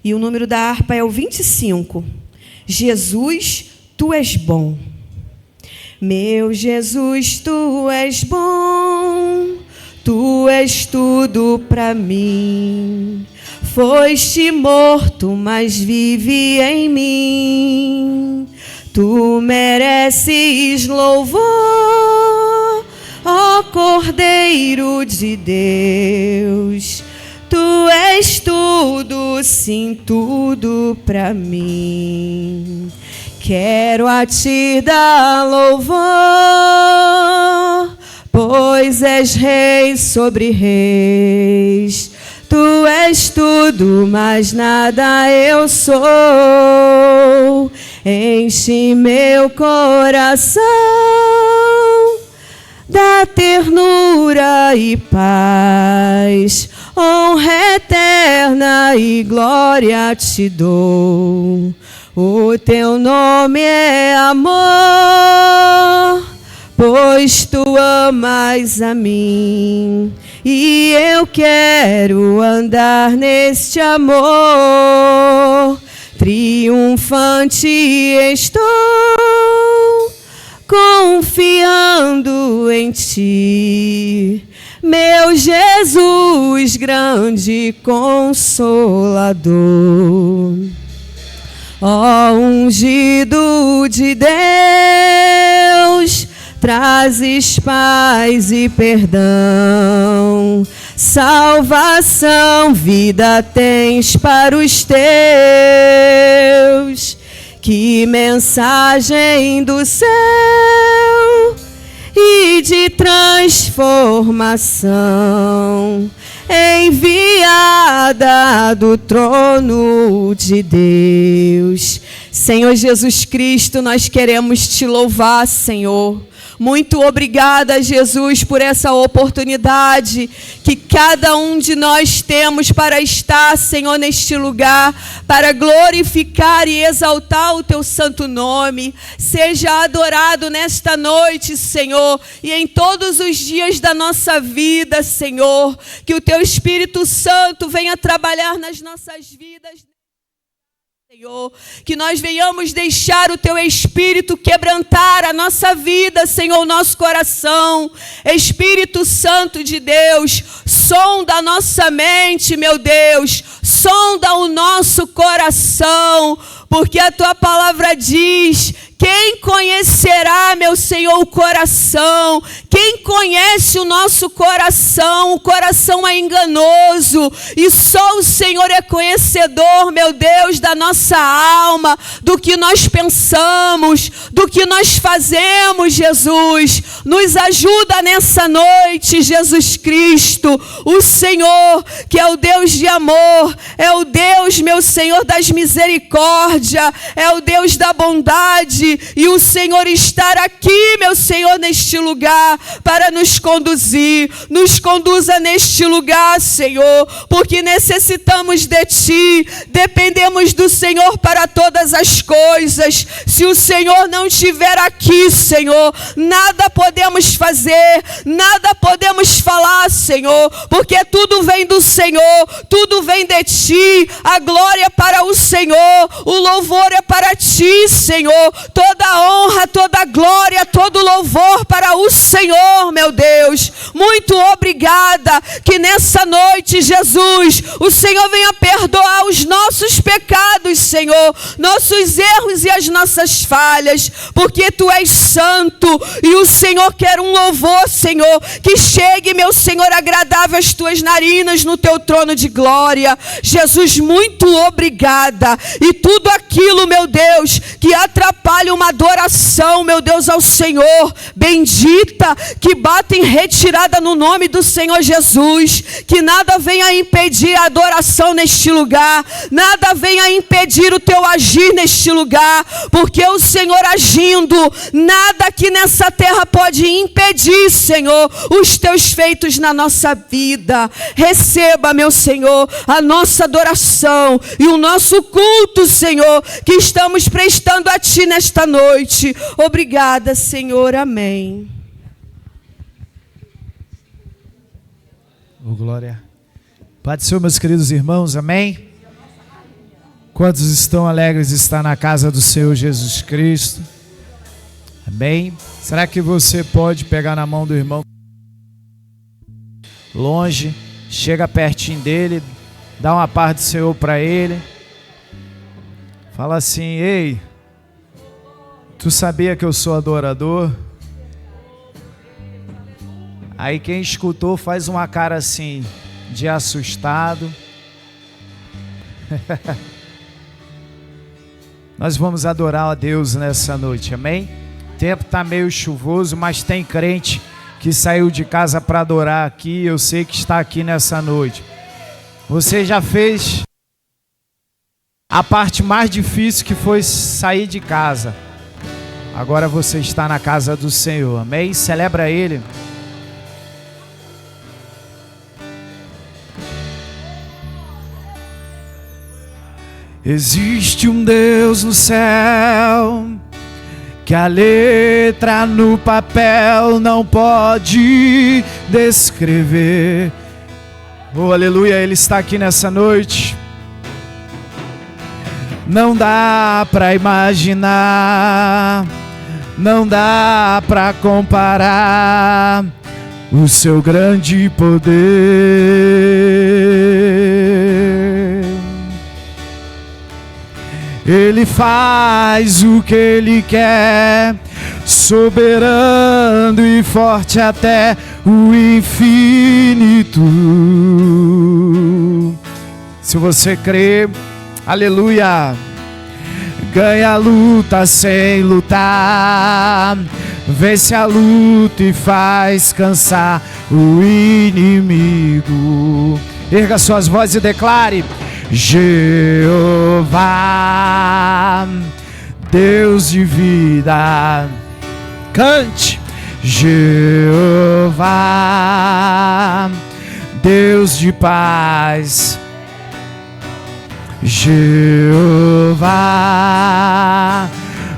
E o número da harpa é o 25. Jesus, tu és bom. Meu Jesus, tu és bom. Tu és tudo para mim. Foste morto, mas vive em mim. Tu mereces louvor, ó Cordeiro de Deus. Tu és tudo, sim, tudo para mim. Quero a ti dar louvor, pois és rei sobre reis. Tu és tudo, mas nada eu sou. Enche meu coração da ternura e paz. Honra eterna e glória te dou. O teu nome é amor, pois tu amas a mim. E eu quero andar neste amor. Triunfante estou, confiando em ti, meu Jesus, grande Consolador. Ó ungido de Deus, trazes paz e perdão, salvação, vida tens para os teus. Que mensagem do céu e de transformação, enviada do trono de Deus. Senhor Jesus Cristo, nós queremos te louvar, Senhor. Muito obrigada, Jesus, por essa oportunidade que cada um de nós temos para estar, Senhor, neste lugar, para glorificar e exaltar o teu santo nome. Seja adorado nesta noite, Senhor, e em todos os dias da nossa vida, Senhor, que o teu Espírito Santo venha trabalhar nas nossas vidas, Senhor, que nós venhamos deixar o teu Espírito quebrantar a nossa vida, Senhor, o nosso coração. Espírito Santo de Deus, sonda a nossa mente, meu Deus, sonda o nosso coração, porque a tua palavra diz: quem conhecerá, meu Senhor, o coração? Quem conhece o nosso coração? O coração é enganoso e só o Senhor é conhecedor, meu Deus, da nossa alma, do que nós pensamos, do que nós fazemos, Jesus. Nos ajuda nessa noite, Jesus Cristo, o Senhor, que é o Deus de amor, é o Deus, meu Senhor, das misericórdias, é o Deus da bondade. E o Senhor estar aqui, meu Senhor, neste lugar para nos conduzir. Nos conduza neste lugar, Senhor, porque necessitamos de Ti, dependemos do Senhor para todas as coisas. Se o Senhor não estiver aqui, Senhor, nada podemos fazer, nada podemos falar, Senhor, porque tudo vem do Senhor, tudo vem de Ti. A glória é para o Senhor, o louvor é para Ti, Senhor. Toda honra, toda glória, todo louvor para o Senhor, meu Deus. Muito obrigada que nessa noite, Jesus, o Senhor venha perdoar os nossos pecados, Senhor, nossos erros e as nossas falhas, porque Tu és santo e o Senhor quer um louvor, Senhor, que chegue, meu Senhor, agradável às Tuas narinas no Teu trono de glória. Jesus, muito obrigada. E tudo aquilo, meu Deus, que atrapalha uma adoração, meu Deus, ao Senhor, bendita, que bata em retirada no nome do Senhor Jesus, que nada venha impedir a adoração neste lugar, nada venha impedir o teu agir neste lugar, porque o Senhor agindo, nada aqui nessa terra pode impedir, Senhor, os teus feitos na nossa vida. Receba, meu Senhor, a nossa adoração e o nosso culto, Senhor, que estamos prestando a Ti nesta noite. Obrigada, Senhor. Amém. Oh, glória. Pai do Senhor, meus queridos irmãos, amém? Quantos estão alegres de estar na casa do Senhor Jesus Cristo? Amém? Será que você pode pegar na mão do irmão longe, chega pertinho dele, dá uma paz do Senhor para ele, fala assim: ei, tu sabia que eu sou adorador? Aí quem escutou faz uma cara assim de assustado. Nós vamos adorar a Deus nessa noite, amém? O tempo está meio chuvoso, mas tem crente que saiu de casa para adorar aqui. Eu sei que está aqui nessa noite. Você já fez a parte mais difícil, que foi sair de casa. Agora você está na casa do Senhor, amém? Celebra Ele. Existe um Deus no céu que a letra no papel não pode descrever. Oh, aleluia, Ele está aqui nessa noite. Não dá para imaginar, não dá para comparar o seu grande poder. Ele faz o que Ele quer, soberano e forte até o infinito. Se você crê, aleluia. Ganha a luta sem lutar, vence a luta e faz cansar o inimigo. Erga suas vozes e declare: Jeová, Deus de vida. Cante: Jeová, Deus de paz. Jeová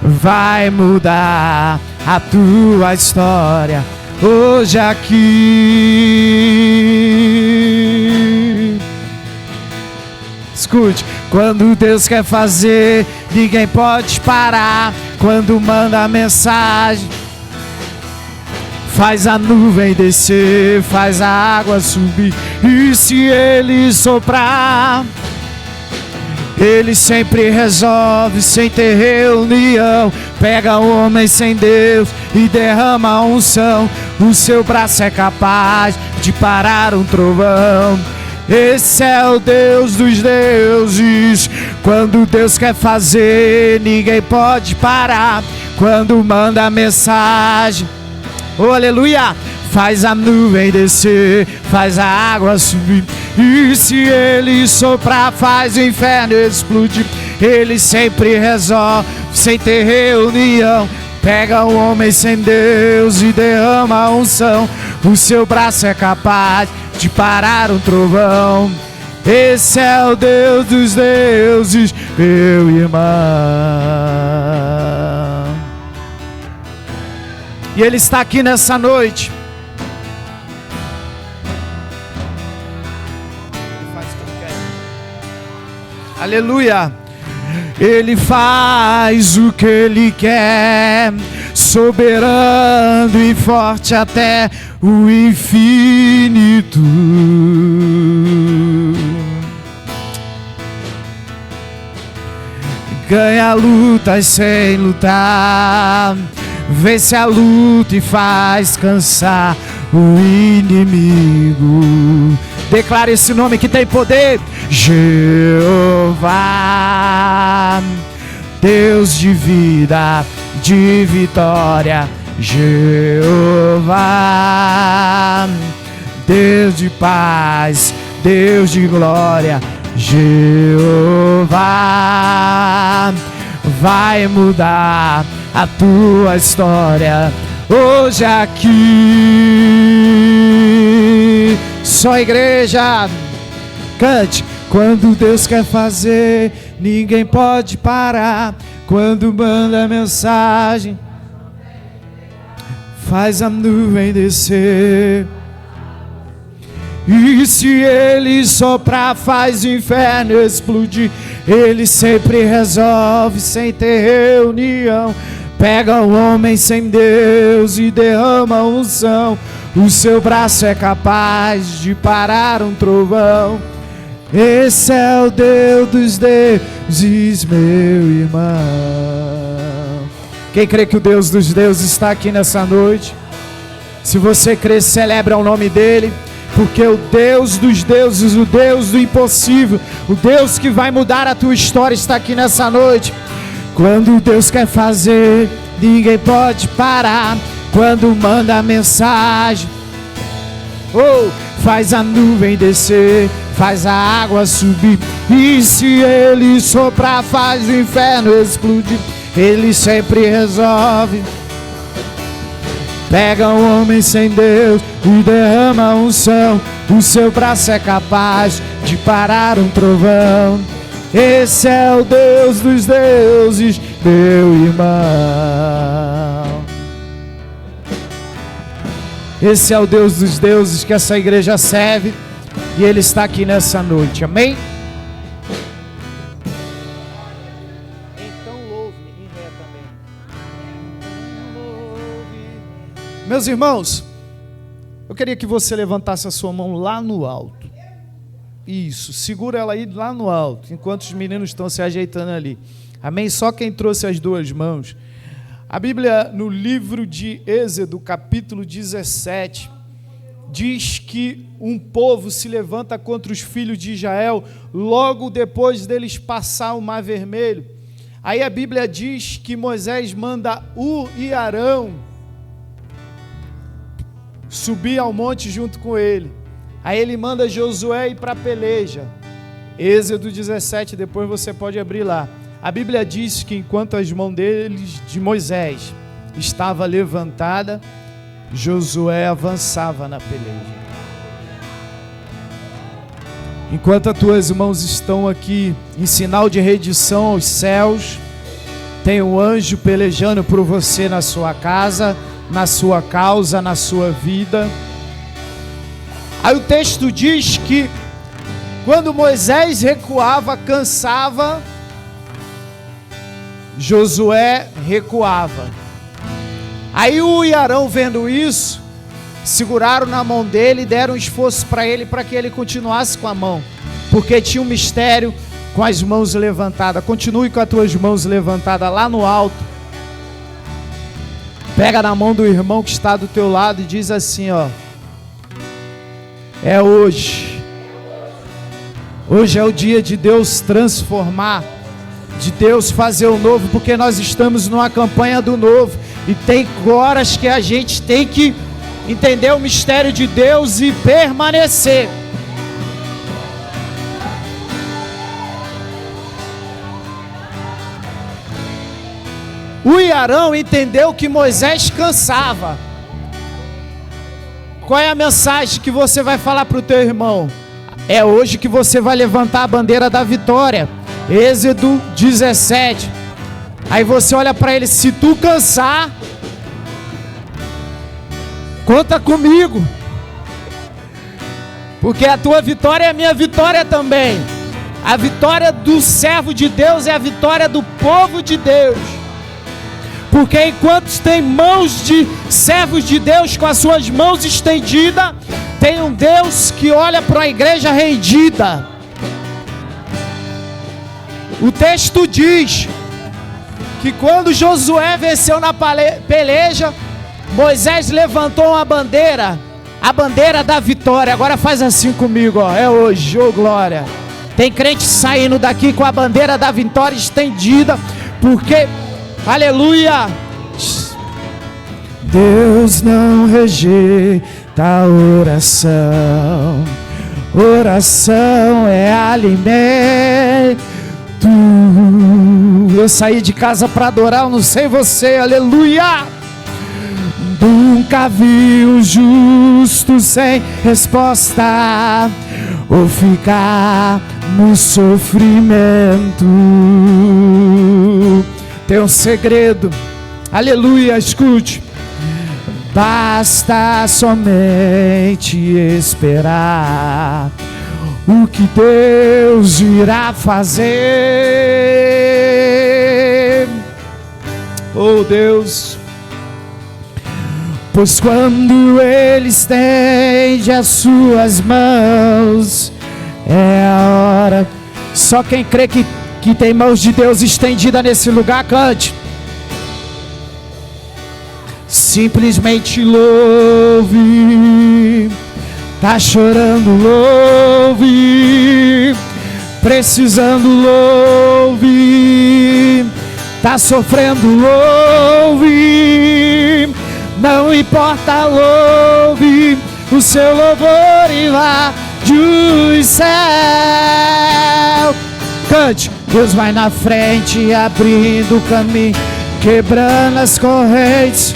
vai mudar a tua história hoje aqui. Escute: quando Deus quer fazer, ninguém pode parar. Quando manda a mensagem, faz a nuvem descer, faz a água subir. E se Ele soprar, Ele sempre resolve sem ter reunião. Pega o homem sem Deus e derrama a unção. O seu braço é capaz de parar um trovão. Esse é o Deus dos deuses. Quando Deus quer fazer, ninguém pode parar. Quando manda a mensagem, oh, aleluia, faz a nuvem descer, faz a água subir. E se Ele soprar, faz o inferno explodir. Ele sempre resolve sem ter reunião. Pega o homem sem Deus e derrama a unção. O seu braço é capaz de parar um trovão. Esse é o Deus dos deuses, meu irmão. E Ele está aqui nessa noite. Ele faz o que Ele quer. Aleluia. Ele faz o que Ele quer, soberano e forte até o infinito. Ganha lutas sem lutar, vence a luta e faz cansar o inimigo. Declare esse nome que tem poder: Jeová, Deus de vida, de vitória. Jeová, Deus de paz, Deus de glória. Jeová vai mudar a tua história hoje aqui. Só igreja, cante. Quando Deus quer fazer, ninguém pode parar. Quando manda a mensagem, faz a nuvem descer. E se Ele soprar, faz o inferno explodir. Ele sempre resolve sem ter reunião. Pega o homem sem Deus e derrama unção. O seu braço é capaz de parar um trovão. Esse é o Deus dos deuses, meu irmão. Quem crê que o Deus dos deuses está aqui nessa noite? Se você crê, celebra o nome dele. Porque o Deus dos deuses, o Deus do impossível, o Deus que vai mudar a tua história está aqui nessa noite. Quando Deus quer fazer, ninguém pode parar. Quando manda a mensagem, faz a nuvem descer, faz a água subir. E se ele soprar, faz o inferno explodir. Ele sempre resolve. Pega um homem sem Deus e derrama unção. O seu braço é capaz de parar um trovão. Esse é o Deus dos deuses, meu irmão. Esse é o Deus dos deuses que essa igreja serve. E Ele está aqui nessa noite, amém? Então louve em ré também. Meus irmãos, eu queria que você levantasse a sua mão lá no alto. Isso, segura ela aí lá no alto, enquanto os meninos estão se ajeitando ali. Amém? Só quem trouxe as duas mãos. A Bíblia, no livro de Êxodo, capítulo 17, diz que um povo se levanta contra os filhos de Israel logo depois deles passar o Mar Vermelho. Aí a Bíblia diz que Moisés manda Hur e Arão subir ao monte junto com ele. Aí ele manda Josué ir para a peleja. Êxodo 17, depois você pode abrir lá. A Bíblia diz que enquanto as mãos deles, de Moisés, estava levantada, Josué avançava na peleja. Enquanto as tuas mãos estão aqui em sinal de rendição aos céus, tem um anjo pelejando por você na sua casa, na sua causa, na sua vida. Aí o texto diz que quando Moisés recuava, cansava, Josué recuava. Aí o e Arão, vendo isso, seguraram na mão dele e deram esforço para que ele continuasse com a mão, porque tinha um mistério com as mãos levantadas. Continue com as tuas mãos levantadas lá no alto. Pega na mão do irmão que está do teu lado e diz assim, ó: é hoje. Hoje é o dia de Deus transformar, de Deus fazer o novo, porque nós estamos numa campanha do novo. E tem horas que a gente tem que entender o mistério de Deus e permanecer. O Arão entendeu que Moisés cansava. Qual é a mensagem que você vai falar para o teu irmão? É hoje que você vai levantar a bandeira da vitória. Êxodo 17. Aí você olha para ele: se tu cansar, conta comigo, porque a tua vitória é a minha vitória também. A vitória do servo de Deus é a vitória do povo de Deus. Porque enquanto tem mãos de servos de Deus com as suas mãos estendidas, tem um Deus que olha para a igreja rendida. O texto diz que quando Josué venceu na peleja, Moisés levantou uma bandeira, a bandeira da vitória. Agora faz assim comigo, ó. É hoje, ô glória. Tem crente saindo daqui com a bandeira da vitória estendida, porque, aleluia, Deus não rejeita a oração. Oração é alimento. Eu saí de casa para adorar, eu não sei você, aleluia. Nunca vi um justo sem resposta, ou ficar no sofrimento. Tem um segredo, aleluia, escute. Basta somente esperar. o que Deus irá fazer. Oh Deus, pois quando Ele estende as suas mãos, é a hora. Só quem crê que tem mãos de Deus estendida nesse lugar, cante. Simplesmente louve. Tá chorando, louve. Precisando, louve. Tá sofrendo, louve. Não importa, louve. O seu louvor invade os céus. Cante. Deus vai na frente, abrindo o caminho, quebrando as correntes.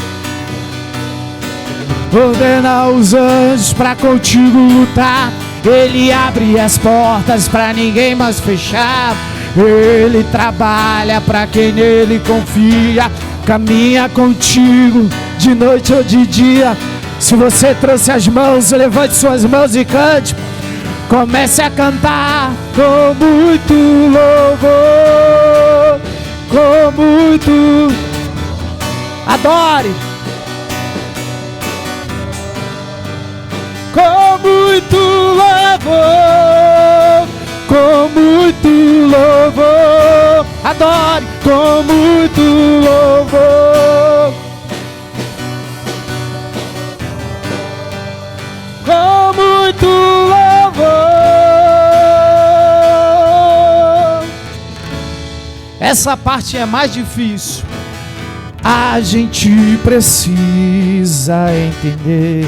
Ordena os anjos pra contigo lutar. Ele abre as portas pra ninguém mais fechar. Ele trabalha pra quem nele confia. Caminha contigo de noite ou de dia. Se você trouxe as mãos, levante suas mãos e cante. Comece a cantar com muito louvor, com muito. Adore. Com muito louvor, com muito louvor. Adore com muito louvor. Com muito louvor. Essa parte é mais difícil. A gente precisa entender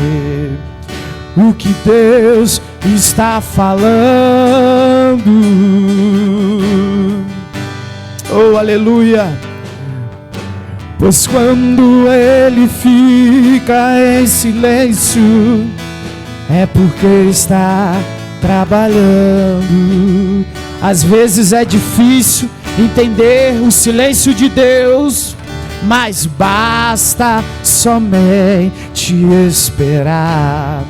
o que Deus está falando. Oh, aleluia. Pois quando Ele fica em silêncio, é porque está trabalhando. Às vezes é difícil entender o silêncio de Deus, mas basta somente esperar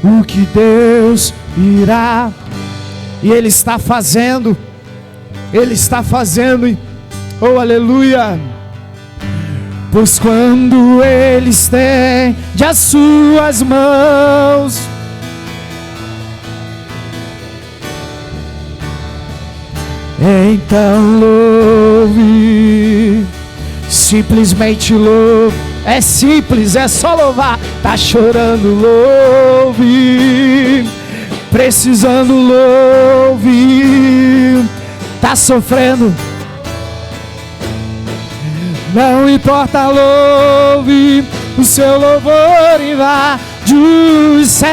o que Deus irá. E Ele está fazendo. Ele está fazendo. Oh, aleluia. Pois quando Ele estende as suas mãos, então louve. Simplesmente louve. É simples, é só louvar. Tá chorando, louve. Precisando, louve. Tá sofrendo, não importa, louve. O seu louvor invade o céu.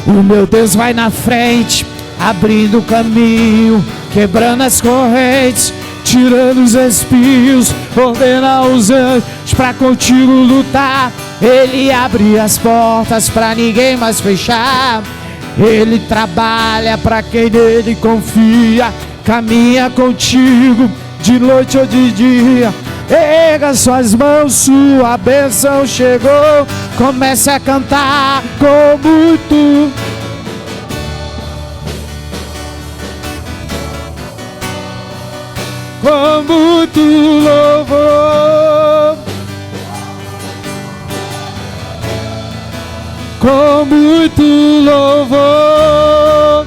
O meu Deus vai na frente, abrindo o caminho, quebrando as correntes, tirando os espinhos. Ordena os anjos pra contigo lutar. Ele abre as portas pra ninguém mais fechar. Ele trabalha pra quem nele confia. Caminha contigo de noite ou de dia. Erga suas mãos, sua bênção chegou. Comece a cantar com muito. Com muito louvor, com muito louvor,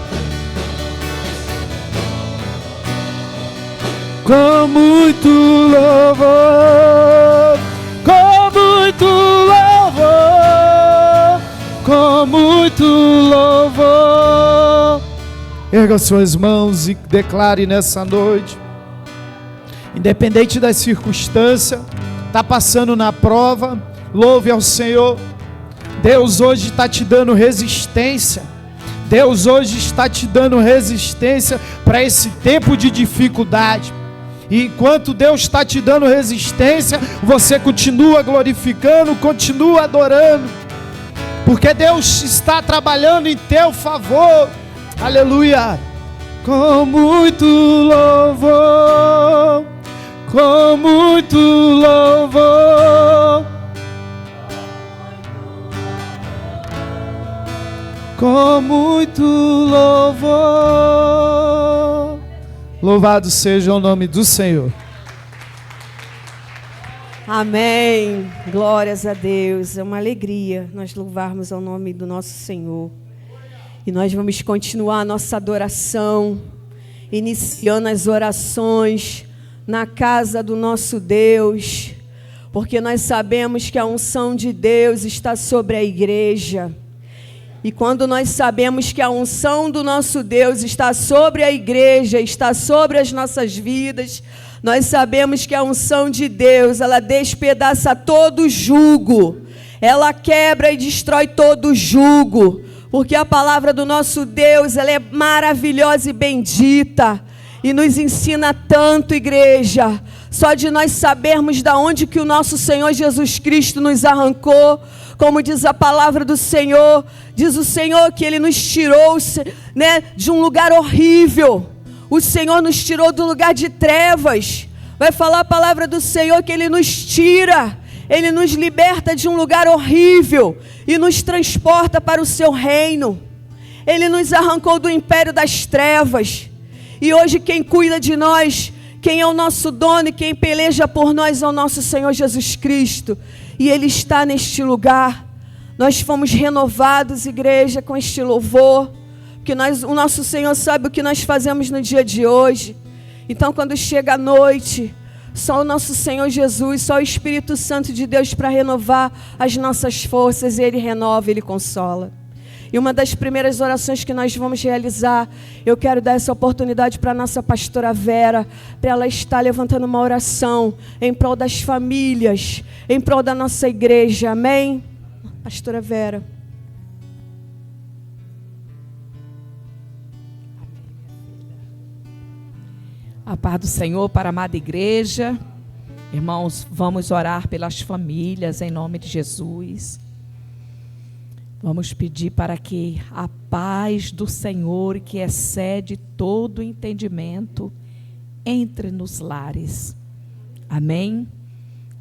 com muito louvor, com muito louvor, com muito louvor. Erga suas mãos e declare nessa noite. Independente das circunstâncias, está passando na prova, louve ao Senhor. Deus hoje está te dando resistência. Deus hoje está te dando resistência para esse tempo de dificuldade. E enquanto Deus está te dando resistência, você continua glorificando, continua adorando, porque Deus está trabalhando em teu favor. Aleluia. Com muito louvor, com muito louvor, com muito louvor. Louvado seja o nome do Senhor. Amém. Glórias a Deus. É uma alegria nós louvarmos ao nome do nosso Senhor. E nós vamos continuar a nossa adoração, iniciando as orações na casa do nosso Deus, porque nós sabemos que a unção de Deus está sobre a igreja. E quando nós sabemos que a unção do nosso Deus está sobre a igreja, está sobre as nossas vidas, nós sabemos que a unção de Deus, ela despedaça todo jugo, ela quebra e destrói todo jugo, porque a palavra do nosso Deus, ela é maravilhosa e bendita, e nos ensina tanto, igreja. Só de nós sabermos de onde que o nosso Senhor Jesus Cristo nos arrancou, como diz a palavra do Senhor, diz o Senhor que Ele nos tirou, né, de um lugar horrível. O Senhor nos tirou do lugar de trevas. Vai falar a palavra do Senhor que Ele nos tira, Ele nos liberta de um lugar horrível e nos transporta para o seu reino. Ele nos arrancou do império das trevas. E hoje quem cuida de nós, quem é o nosso dono e quem peleja por nós é o nosso Senhor Jesus Cristo. E Ele está neste lugar. Nós fomos renovados, igreja, com este louvor. Porque o nosso Senhor sabe o que nós fazemos no dia de hoje. Então quando chega a noite, só o nosso Senhor Jesus, só o Espírito Santo de Deus para renovar as nossas forças. Ele renova, Ele consola. E uma das primeiras orações que nós vamos realizar, eu quero dar essa oportunidade para a nossa pastora Vera, para ela estar levantando uma oração em prol das famílias, em prol da nossa igreja, amém? Pastora Vera. A paz do Senhor para a amada igreja. Irmãos, vamos orar pelas famílias em nome de Jesus. Vamos pedir para que a paz do Senhor, que excede todo entendimento, entre nos lares. Amém?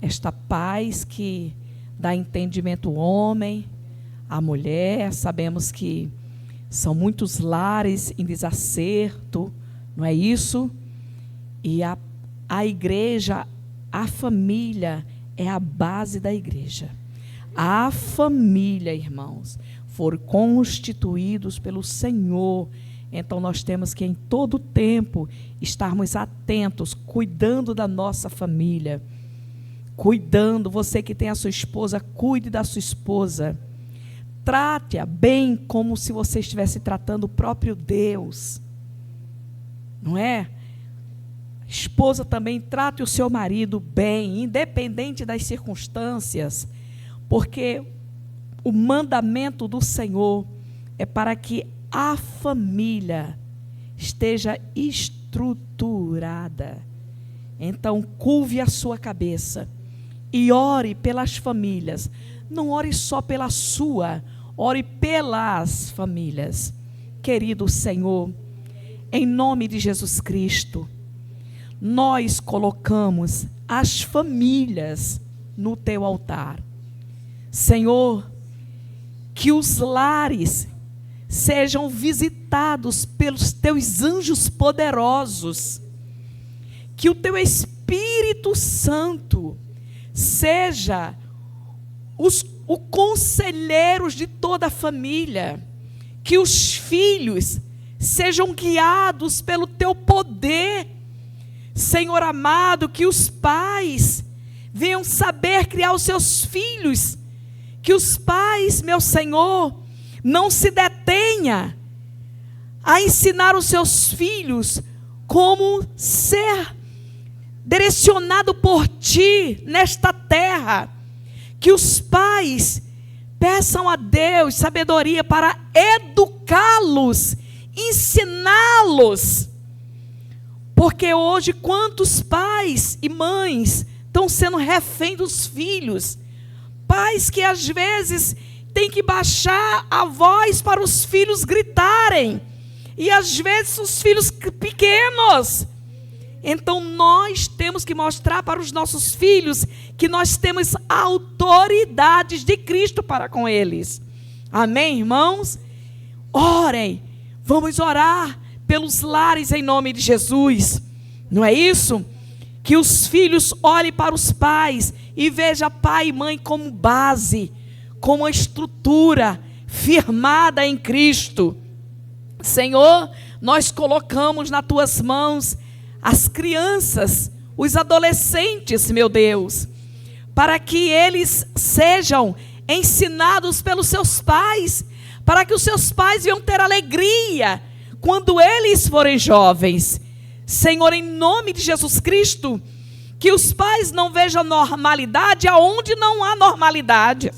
Esta paz que dá entendimento ao homem, à mulher. Sabemos que são muitos lares em desacerto, não é isso? E a igreja, a família é a base da igreja. A família, irmãos, foram constituídos pelo Senhor. Então nós temos que em todo tempo estarmos atentos, cuidando da nossa família. Cuidando, você que tem a sua esposa, cuide da sua esposa. Trate-a bem como se você estivesse tratando o próprio Deus. Não é? Esposa também, trate o seu marido bem, independente das circunstâncias. Porque o mandamento do Senhor é para que a família esteja estruturada. Então, curve a sua cabeça e ore pelas famílias. Não ore só pela sua, ore pelas famílias. Querido Senhor, em nome de Jesus Cristo, nós colocamos as famílias no teu altar. Senhor, que os lares sejam visitados pelos teus anjos poderosos, que o teu Espírito Santo seja o conselheiro de toda a família, que os filhos sejam guiados pelo teu poder, Senhor amado, que os pais venham saber criar os seus filhos, que os pais, meu Senhor, não se detenha a ensinar os seus filhos como ser direcionado por ti nesta terra, que os pais peçam a Deus sabedoria para educá-los, ensiná-los, porque hoje quantos pais e mães estão sendo refém dos filhos, pais que às vezes têm que baixar a voz para os filhos gritarem, e às vezes os filhos pequenos. Então nós temos que mostrar para os nossos filhos que nós temos autoridades de Cristo para com eles. Amém, irmãos? Orem, vamos orar pelos lares em nome de Jesus. Não é isso? Que os filhos olhem para os pais e vejam pai e mãe como base, como uma estrutura firmada em Cristo. Senhor, nós colocamos nas tuas mãos as crianças, os adolescentes, meu Deus, para que eles sejam ensinados pelos seus pais, para que os seus pais venham ter alegria quando eles forem jovens. Senhor, em nome de Jesus Cristo, que os pais não vejam normalidade aonde não há normalidade.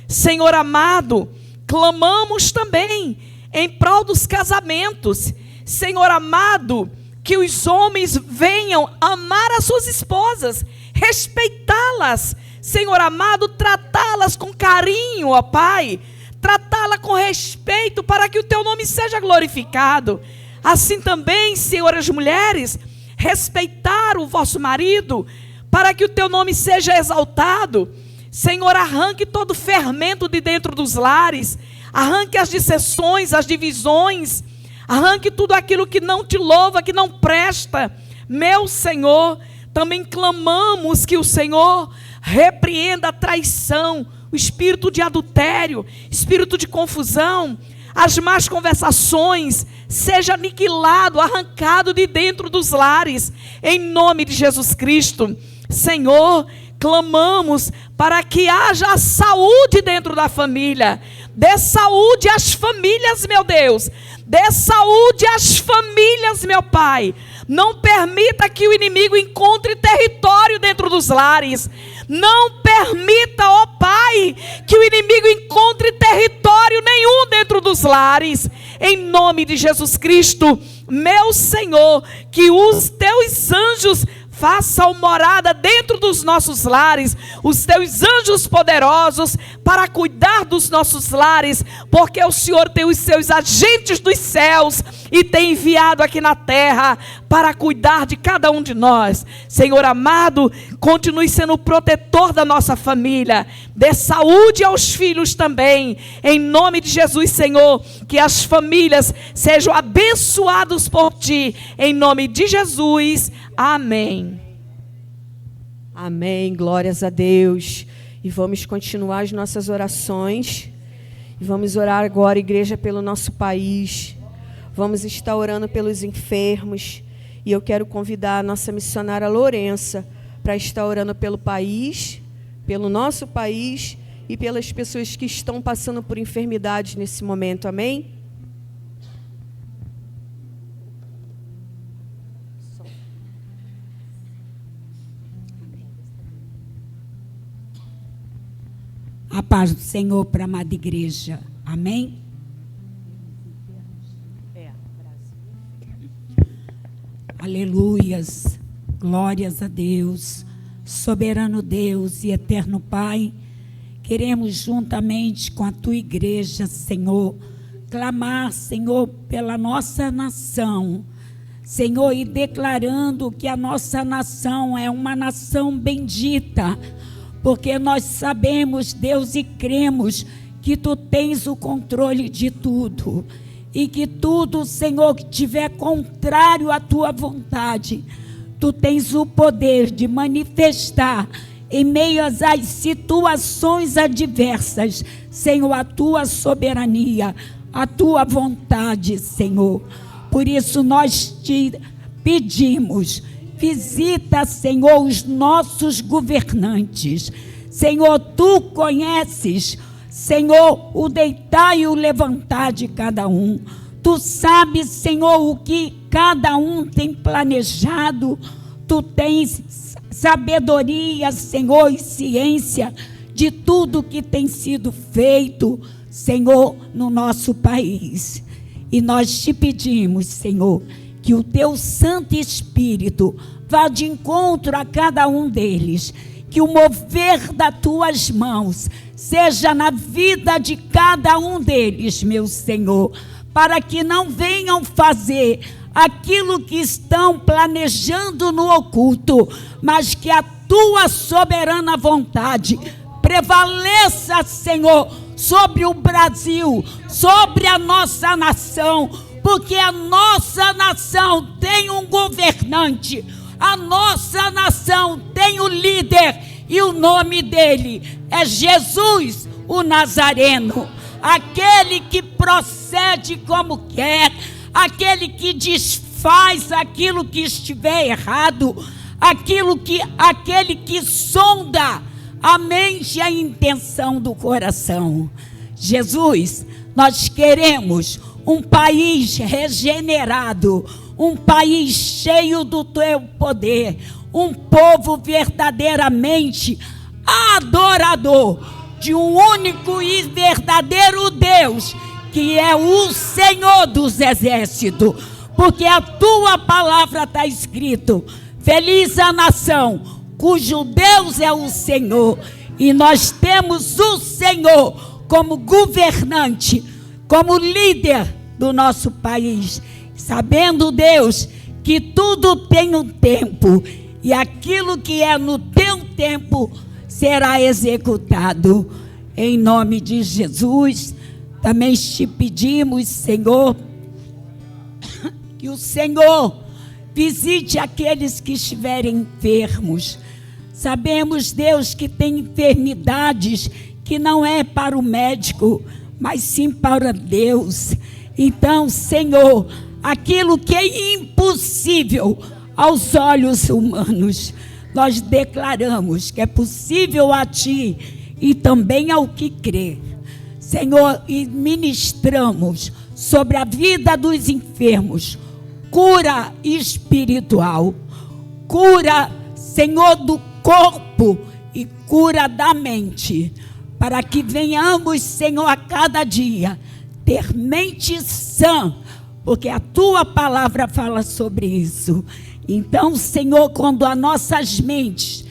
Senhor amado, clamamos também em prol dos casamentos. Senhor amado, que os homens venham amar as suas esposas, respeitá-las. Senhor amado, tratá-las com carinho, ó Pai, tratá-la com respeito para que o teu nome seja glorificado. Assim também, Senhor, as mulheres, respeitar o vosso marido, para que o teu nome seja exaltado. Senhor, arranque todo fermento de dentro dos lares, arranque as dissensões, as divisões, arranque tudo aquilo que não te louva, que não presta. Meu Senhor, também clamamos que o Senhor repreenda a traição, o espírito de adultério, espírito de confusão, as más conversações, seja aniquilado, arrancado de dentro dos lares, em nome de Jesus Cristo. Senhor, clamamos para que haja saúde dentro da família. Dê saúde às famílias, meu Deus. Dê saúde às famílias, meu Pai. Não permita que o inimigo encontre território dentro dos lares. Não permita, ó Pai, que o inimigo encontre território nenhum dentro dos lares. Em nome de Jesus Cristo, meu Senhor, que os teus anjos façam morada dentro dos nossos lares, os teus anjos poderosos para cuidar dos nossos lares, porque o Senhor tem os seus agentes dos céus e tem enviado aqui na terra para cuidar de cada um de nós. Senhor amado, continue sendo o protetor da nossa família, dê saúde aos filhos também, em nome de Jesus, Senhor, que as famílias sejam abençoadas por Ti, em nome de Jesus, amém. Amém, glórias a Deus. E vamos continuar as nossas orações. E vamos orar agora, igreja, pelo nosso país. Vamos estar orando pelos enfermos. E eu quero convidar a nossa missionária Lourença para estar orando pelo país, pelo nosso país e pelas pessoas que estão passando por enfermidades nesse momento. Amém? A paz do Senhor para a amada igreja. Amém? Aleluias. Glórias a Deus. Soberano Deus e eterno Pai, queremos juntamente com a tua igreja, Senhor, clamar, Senhor, pela nossa nação. Senhor, e declarando que a nossa nação é uma nação bendita, porque nós sabemos, Deus, e cremos que Tu tens o controle de tudo, e que tudo, Senhor, que tiver contrário à Tua vontade, Tu tens o poder de manifestar em meio às situações adversas, Senhor, a Tua soberania, a Tua vontade, Senhor. Por isso nós Te pedimos, visita, Senhor, os nossos governantes. Senhor, Tu conheces, Senhor, o deitar e o levantar de cada um. Tu sabes, Senhor, o que cada um tem planejado. Tu tens sabedoria, Senhor, e ciência de tudo que tem sido feito, Senhor, no nosso país. E nós Te pedimos, Senhor, que o Teu Santo Espírito vá de encontro a cada um deles, que o mover das Tuas mãos seja na vida de cada um deles, meu Senhor, para que não venham fazer aquilo que estão planejando no oculto, mas que a Tua soberana vontade prevaleça, Senhor, sobre o Brasil, sobre a nossa nação, porque a nossa nação tem um governante, a nossa nação tem o líder, e o nome dele é Jesus, o Nazareno, aquele que procede como quer, aquele que desfaz aquilo que estiver errado, aquele que sonda a mente e a intenção do coração. Jesus, nós queremos um país regenerado, um país cheio do teu poder, um povo verdadeiramente adorador de um único e verdadeiro Deus, que é o Senhor dos exércitos, porque a tua palavra está escrito: feliz a nação cujo Deus é o Senhor. E nós temos o Senhor como governante, como líder do nosso país, sabendo, Deus, que tudo tem um tempo, e aquilo que é no teu tempo será executado. Em nome de Jesus, também te pedimos, Senhor, que o Senhor visite aqueles que estiverem enfermos. Sabemos, Deus, que tem enfermidades que não é para o médico, mas sim para Deus. Então, Senhor, aquilo que é impossível aos olhos humanos, nós declaramos que é possível a Ti e também ao que crê. Senhor, e ministramos sobre a vida dos enfermos, cura espiritual, cura, Senhor, do corpo e cura da mente, para que venhamos, Senhor, a cada dia ter mente sã, porque a Tua palavra fala sobre isso. Então, Senhor, quando as nossas mentes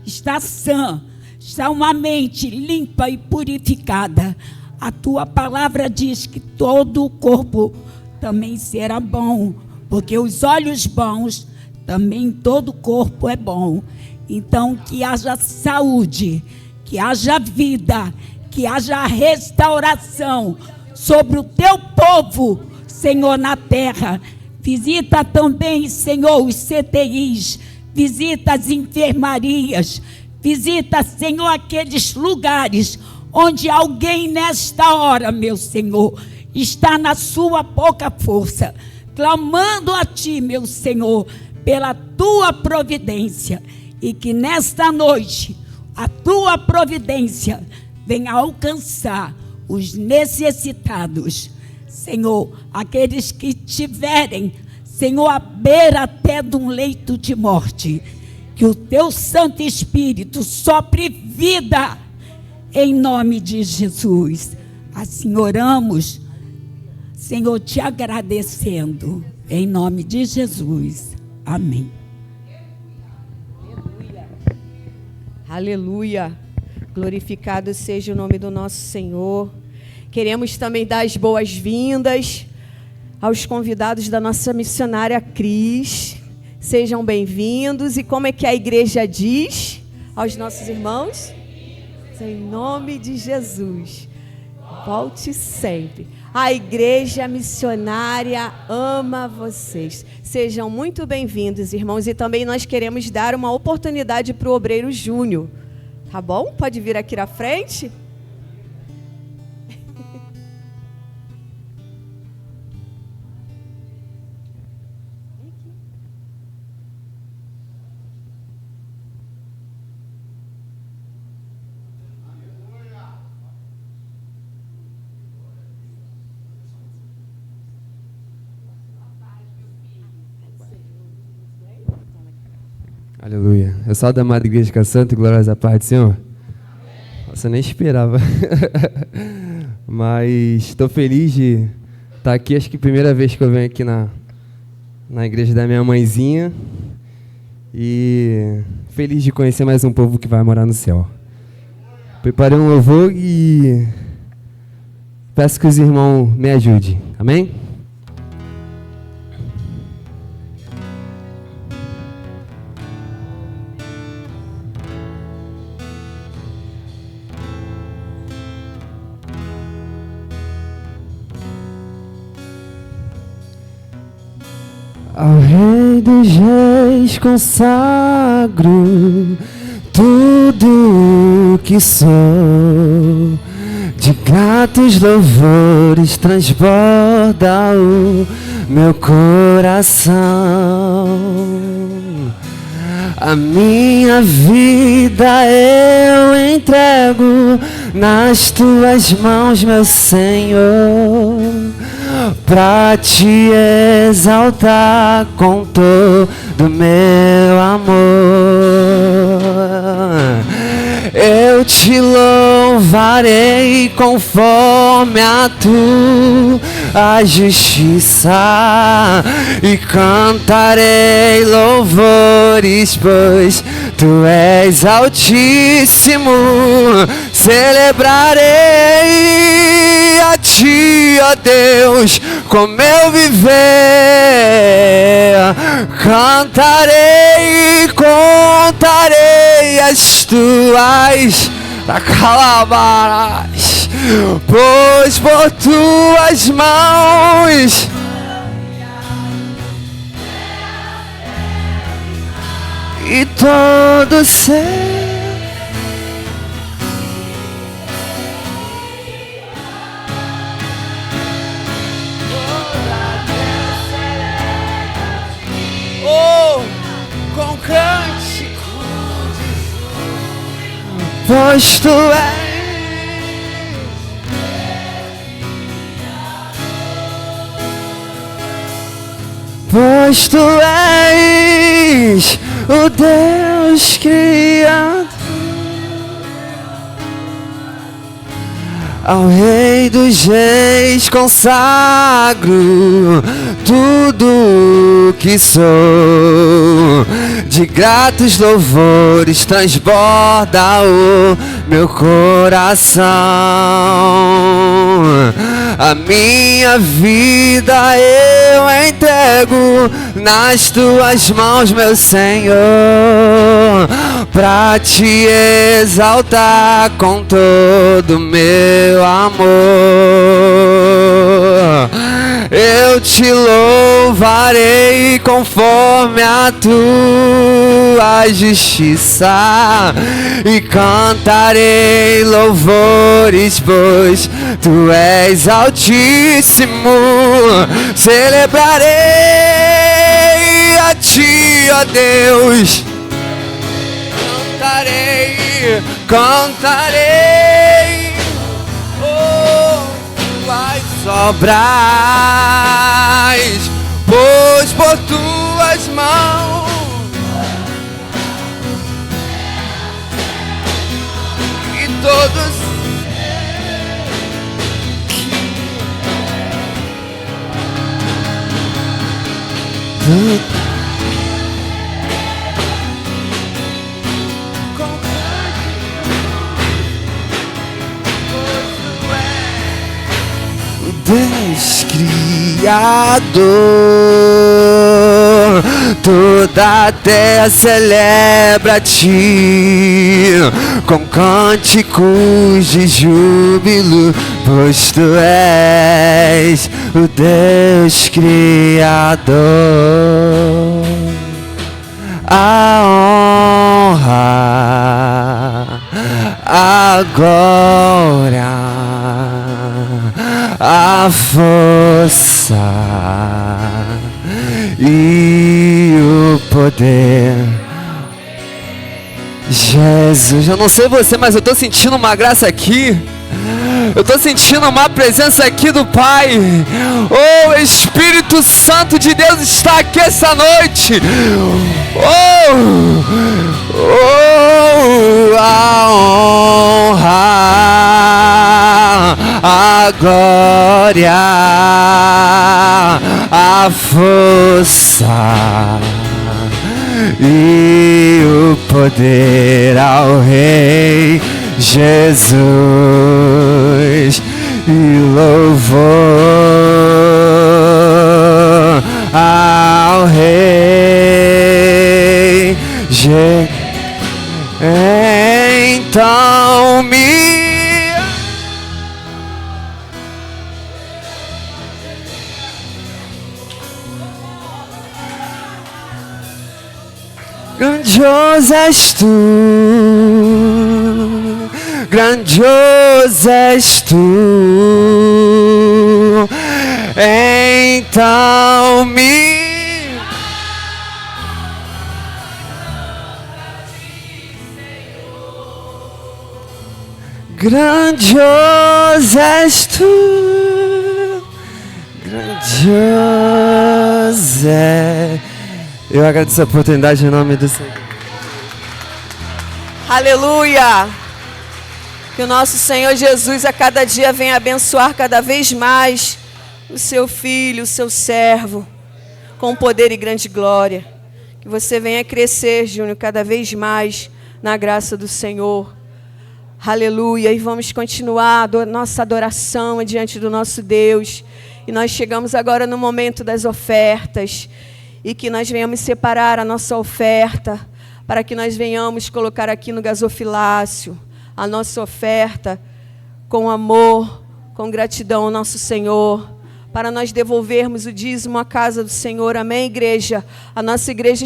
está uma mente limpa e purificada, a Tua palavra diz que todo o corpo também será bom, porque os olhos bons, também todo o corpo é bom. Então, que haja saúde, que haja vida, que haja restauração sobre o Teu povo, Senhor, na terra. Visita também, Senhor, os CTIs, visita as enfermarias, visita, Senhor, aqueles lugares onde alguém nesta hora, meu Senhor, está na sua pouca força, clamando a Ti, meu Senhor, pela Tua providência, e que nesta noite a Tua providência venha alcançar os necessitados, Senhor, aqueles que tiverem, Senhor, à beira até de um leito de morte, que o Teu Santo Espírito sopre vida, em nome de Jesus. Assim oramos, Senhor, te agradecendo, em nome de Jesus. Amém. Aleluia. Glorificado seja o nome do nosso Senhor. Queremos também dar as boas-vindas aos convidados da nossa missionária Cris. Sejam bem-vindos. E como é que a igreja diz aos nossos irmãos? Em nome de Jesus. Volte sempre. A igreja missionária ama vocês. Sejam muito bem-vindos, irmãos. E também nós queremos dar uma oportunidade para o obreiro Júnior. Tá bom? Pode vir aqui à frente. Aleluia. Eu sou da amada Igreja de Santo e gloriosa paz do Senhor. Nossa, eu nem esperava. Mas estou feliz de estar aqui. Acho que é a primeira vez que eu venho aqui na igreja da minha mãezinha. E feliz de conhecer mais um povo que vai morar no céu. Preparei um louvor e peço que os irmãos me ajudem. Amém? Ao Rei dos Reis consagro tudo que sou, de gratos louvores transborda o meu coração. A minha vida eu entrego nas tuas mãos, meu Senhor, pra te exaltar com todo meu amor. Eu te louvarei conforme a tua justiça e cantarei louvores, pois tu és altíssimo. Celebrarei a ti, ó Deus, com meu viver. Cantarei, contarei as tuas calabaras, pois por tuas mãos e todo ser com cântico, pois tu és. Pois tu és o Deus Criador. Ao Rei dos Reis consagro tudo que sou, de gratos louvores transborda o meu coração. A minha vida eu entrego nas tuas mãos, meu Senhor, pra te exaltar com todo meu amor. Eu te louvarei conforme a tua justiça e cantarei louvores, pois tu és altíssimo. Celebrarei a ti, ó Deus. Cantarei, cantarei, oh, tuas obras, pois por tuas mãos e todos Deus Criador, toda a terra celebra a ti com cânticos de júbilo, pois tu és o Deus Criador. A honra, a glória, a força e o poder. Jesus, eu não sei você, mas eu tô sentindo uma graça aqui. Eu tô sentindo uma presença aqui do Pai. Oh, Espírito Santo de Deus está aqui essa noite. Oh, oh, a honra, a glória, a força e o poder ao Rei Jesus e louvor ao Rei Jesus. Então grandioso és tu, grandioso és tu, então me grandioso és tu, grandioso é. Eu agradeço a oportunidade em nome do Senhor. Aleluia! Que o nosso Senhor Jesus a cada dia venha abençoar cada vez mais o seu filho, o seu servo, com poder e grande glória. Que você venha crescer, Júnior, cada vez mais na graça do Senhor. Aleluia! E vamos continuar nossa adoração diante do nosso Deus. E nós chegamos agora no momento das ofertas. E que nós venhamos separar a nossa oferta, para que nós venhamos colocar aqui no gasofilácio a nossa oferta com amor, com gratidão ao nosso Senhor, para nós devolvermos o dízimo à casa do Senhor. Amém, igreja? A nossa igreja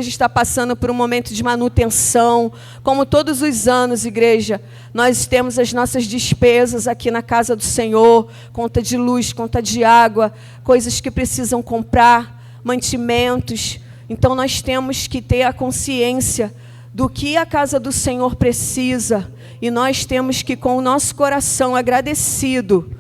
está passando por um momento de manutenção, como todos os anos, igreja. Nós temos as nossas despesas aqui na casa do Senhor, conta de luz, conta de água, coisas que precisam comprar, mantimentos. Então nós temos que ter a consciência do que a casa do Senhor precisa, e nós temos que, com o nosso coração agradecido,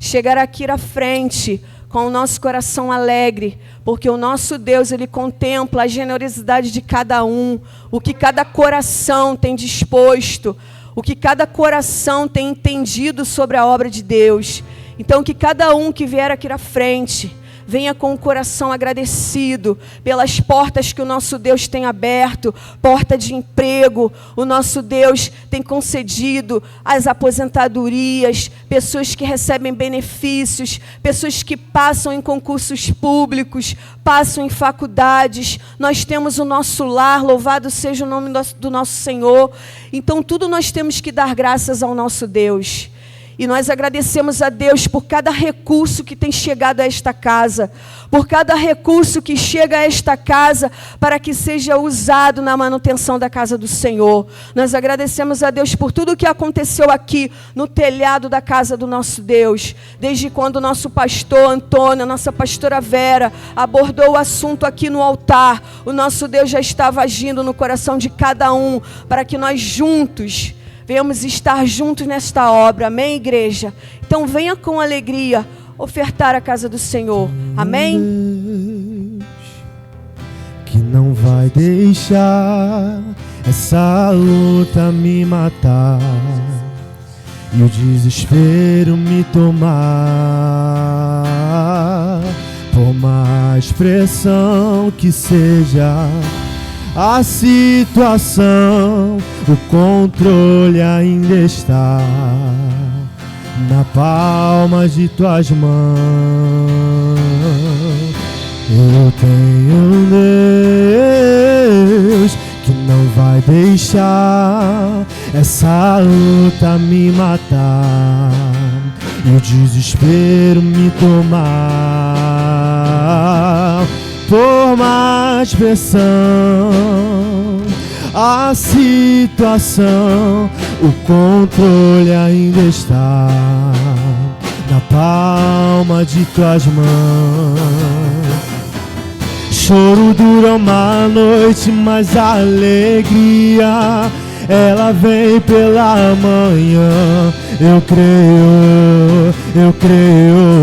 chegar aqui à frente com o nosso coração alegre, porque o nosso Deus, Ele contempla a generosidade de cada um, o que cada coração tem disposto, o que cada coração tem entendido sobre a obra de Deus. Então que cada um que vier aqui à frente venha com o coração agradecido pelas portas que o nosso Deus tem aberto, porta de emprego. O nosso Deus tem concedido as aposentadorias, pessoas que recebem benefícios, pessoas que passam em concursos públicos, passam em faculdades. Nós temos o nosso lar, louvado seja o nome do nosso Senhor. Então tudo nós temos que dar graças ao nosso Deus. E nós agradecemos a Deus por cada recurso que tem chegado a esta casa, por cada recurso que chega a esta casa para que seja usado na manutenção da casa do Senhor. Nós agradecemos a Deus por tudo o que aconteceu aqui no telhado da casa do nosso Deus, desde quando o nosso pastor Antônio, a nossa pastora Vera, abordou o assunto aqui no altar. O nosso Deus já estava agindo no coração de cada um, para que nós juntos venhamos estar juntos nesta obra. Amém, igreja? Então venha com alegria ofertar a casa do Senhor. Amém? Que não vai deixar essa luta me matar e o desespero me tomar. Por mais pressão que seja a situação, o controle ainda está na palma de tuas mãos. Eu tenho um Deus que não vai deixar essa luta me matar e o desespero me tomar. Por mais pressão, a situação, o controle ainda está na palma de tuas mãos. Choro dura uma noite, mas a alegria ela vem pela manhã. Eu creio, eu creio.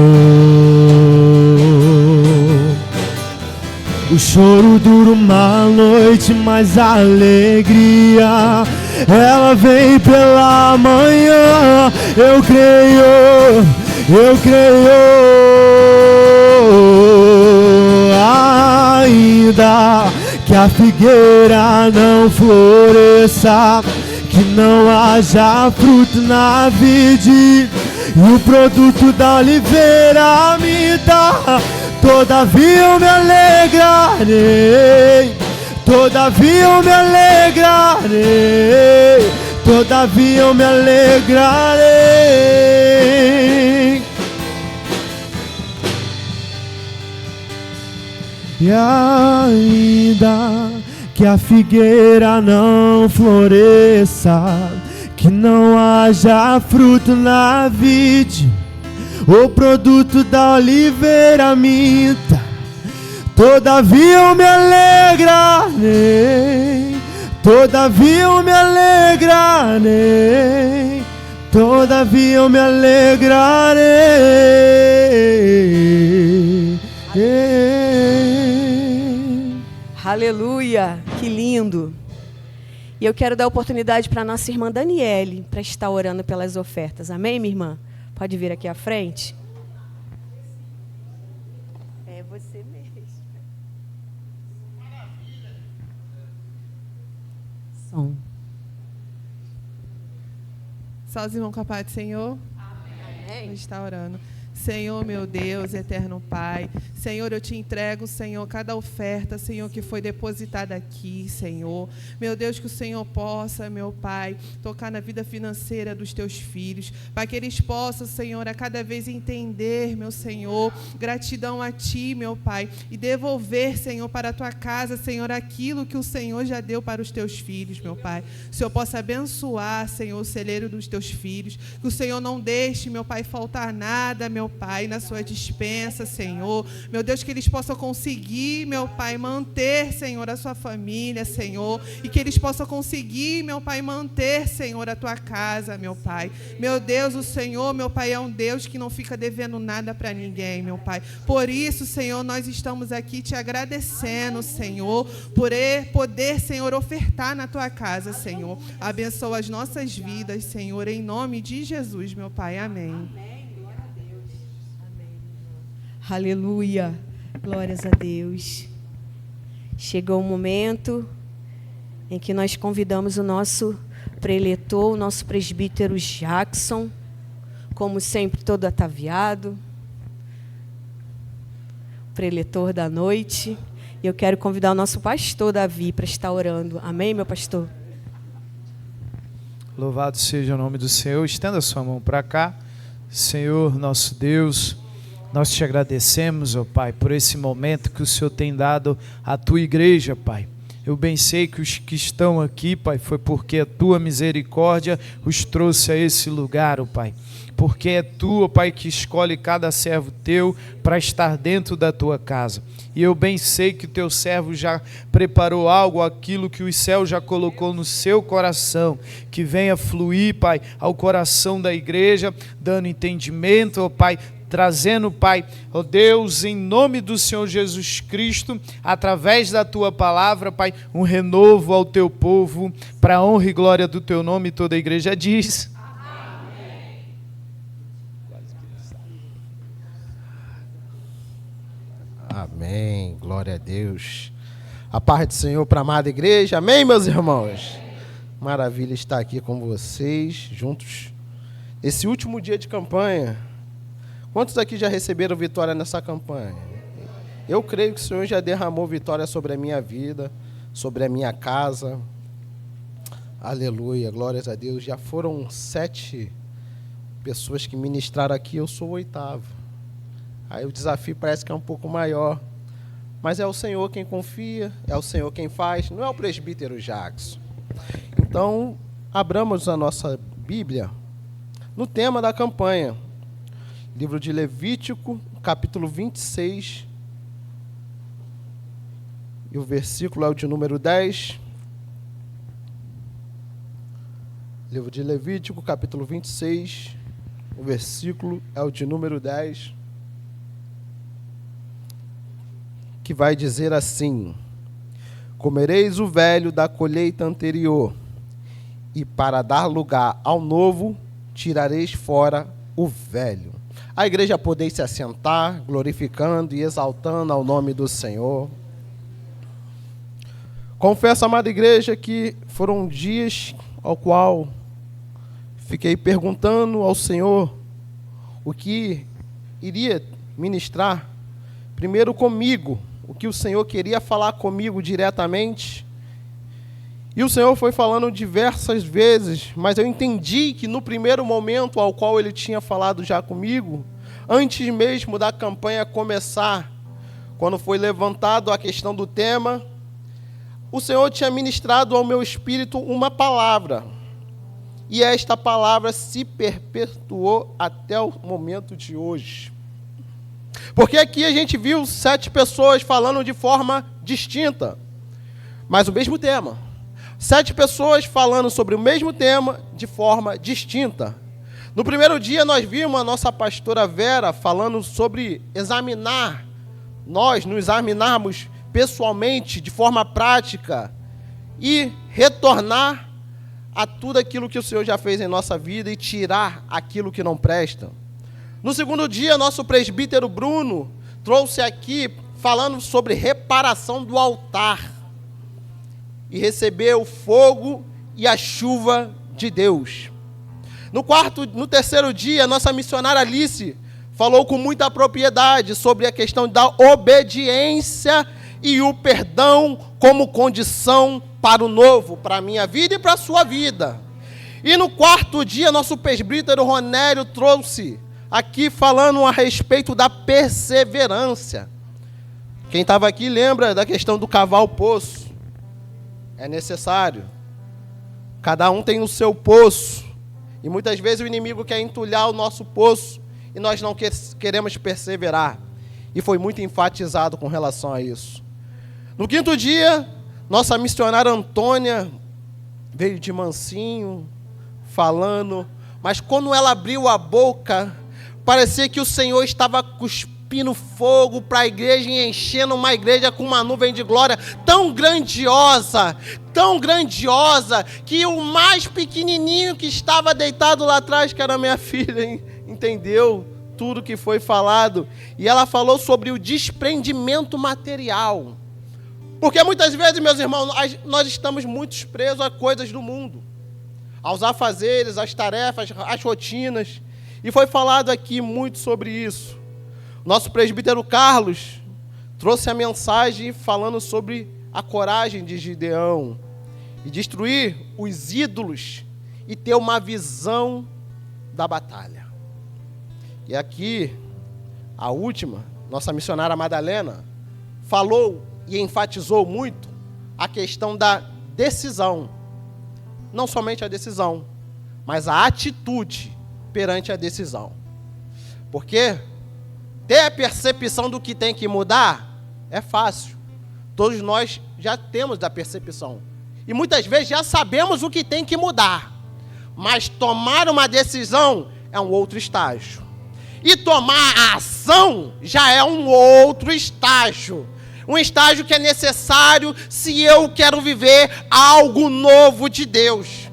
O choro dura uma noite, mas a alegria ela vem pela manhã. Eu creio, eu creio. Ainda que a figueira não floresça, que não haja fruto na vide e o produto da oliveira me dá, todavia eu me alegrarei, todavia eu me alegrarei, todavia eu me alegrarei. E ainda que a figueira não floresça, que não haja fruto na vide, o produto da oliveira minta. Todavia eu me alegrarei, todavia eu me alegrarei, todavia eu me alegrarei. Aleluia, que lindo. E eu quero dar oportunidade para a nossa irmã Daniele, para estar orando pelas ofertas. Amém, minha irmã? Pode vir aqui à frente. É você mesmo. Som. Só os irmãos com a paz do Senhor. Amém. A gente está orando. Senhor, meu Deus, eterno Pai, Senhor, eu te entrego, Senhor, cada oferta, Senhor, que foi depositada aqui, Senhor. Meu Deus, que o Senhor possa, meu Pai, tocar na vida financeira dos teus filhos, para que eles possam, Senhor, a cada vez entender, meu Senhor, gratidão a Ti, meu Pai, e devolver, Senhor, para a Tua casa, Senhor, aquilo que o Senhor já deu para os teus filhos, meu Pai. Que o Senhor possa abençoar, Senhor, o celeiro dos teus filhos, que o Senhor não deixe, meu Pai, faltar nada, meu Pai, na sua dispensa, Senhor. Meu Deus, que eles possam conseguir, meu Pai, manter, Senhor, a sua família, Senhor, e que eles possam conseguir, meu Pai, manter, Senhor, a tua casa, meu Pai. Meu Deus, o Senhor, meu Pai, é um Deus que não fica devendo nada para ninguém, meu Pai. Por isso, Senhor, nós estamos aqui te agradecendo, Senhor, por poder, Senhor, ofertar na tua casa, Senhor. Abençoa as nossas vidas, Senhor, em nome de Jesus, meu Pai. Amém. Aleluia, glórias a Deus. Chegou o momento em que nós convidamos o nosso preletor, o nosso presbítero Jackson, como sempre, todo ataviado, preletor da noite. E eu quero convidar o nosso pastor Davi para estar orando. Amém, meu pastor? Louvado seja o nome do Senhor. Estenda sua mão para cá. Senhor, nosso Deus, nós te agradecemos, ó Pai, por esse momento que o Senhor tem dado à tua igreja, Pai. Eu bem sei que os que estão aqui, Pai, foi porque a tua misericórdia os trouxe a esse lugar, ó Pai. Porque é tu, ó Pai, que escolhe cada servo teu para estar dentro da tua casa. E eu bem sei que o teu servo já preparou algo, aquilo que o céu já colocou no seu coração, que venha fluir, Pai, ao coração da igreja, dando entendimento, ó Pai, trazendo, Pai, ó Deus, em nome do Senhor Jesus Cristo, através da tua palavra, Pai, um renovo ao teu povo, para a honra e glória do teu nome. Toda a igreja diz: amém. Amém, glória a Deus. A paz do Senhor para a amada igreja. Amém, meus irmãos? Maravilha estar aqui com vocês, juntos, esse último dia de campanha. Quantos aqui já receberam vitória nessa campanha? Eu creio que o Senhor já derramou vitória sobre a minha vida, sobre a minha casa. Aleluia, glórias a Deus. Já foram 7 pessoas que ministraram aqui, eu sou o 8º. Aí o desafio parece que é um pouco maior. Mas é o Senhor quem confia, é o Senhor quem faz, não é o presbítero Jackson. Então, abramos a nossa Bíblia no tema da campanha. Livro de Levítico, capítulo 26, e o versículo é o de número 10. Livro de Levítico, capítulo 26, o versículo é o de número 10, que vai dizer assim: comereis o velho da colheita anterior, e para dar lugar ao novo, tirareis fora o velho. A igreja poder se assentar, glorificando e exaltando ao nome do Senhor. Confesso, amada igreja, que foram dias ao qual fiquei perguntando ao Senhor o que iria ministrar, primeiro comigo, o que o Senhor queria falar comigo diretamente. E o Senhor foi falando diversas vezes, mas eu entendi que no primeiro momento ao qual Ele tinha falado já comigo, antes mesmo da campanha começar, quando foi levantado a questão do tema, o Senhor tinha ministrado ao meu espírito uma palavra. E esta palavra se perpetuou até o momento de hoje. Porque aqui a gente viu 7 pessoas falando de forma distinta, mas o mesmo tema. 7 pessoas falando sobre o mesmo tema de forma distinta. No primeiro dia nós vimos a nossa pastora Vera falando sobre examinar, nós nos examinarmos pessoalmente, de forma prática, e retornar a tudo aquilo que o Senhor já fez em nossa vida e tirar aquilo que não presta. No segundo dia, nosso presbítero Bruno trouxe aqui falando sobre reparação do altar e receber o fogo e a chuva de Deus. No terceiro dia, nossa missionária Alice falou com muita propriedade sobre a questão da obediência e o perdão como condição para o novo, para a minha vida e para a sua vida. E no quarto dia, nosso presbítero Ronério trouxe aqui falando a respeito da perseverança. Quem estava aqui lembra da questão do cavar o poço. É necessário. Cada um tem o seu poço. E muitas vezes o inimigo quer entulhar o nosso poço e nós não queremos perseverar. E foi muito enfatizado com relação a isso. No quinto dia, nossa missionária Antônia veio de mansinho, falando, mas quando ela abriu a boca, parecia que o Senhor estava cuspindo fogo para a igreja e enchendo uma igreja com uma nuvem de glória tão grandiosa, que o mais pequenininho que estava deitado lá atrás, que era minha filha, entendeu tudo que foi falado. E ela falou sobre o desprendimento material. Porque muitas vezes, meus irmãos, nós estamos muito presos a coisas do mundo, aos afazeres, às tarefas, às rotinas. E foi falado aqui muito sobre isso. Nosso presbítero Carlos trouxe a mensagem falando sobre a coragem de Gideão e destruir os ídolos e ter uma visão da batalha. E aqui, a última, nossa missionária Madalena, falou e enfatizou muito a questão da decisão. Não somente a decisão, mas a atitude perante a decisão. Porque ter a percepção do que tem que mudar é fácil. Todos nós já temos da percepção. E muitas vezes já sabemos o que tem que mudar. Mas tomar uma decisão é um outro estágio. E tomar a ação já é um outro estágio. Um estágio que é necessário se eu quero viver algo novo de Deus.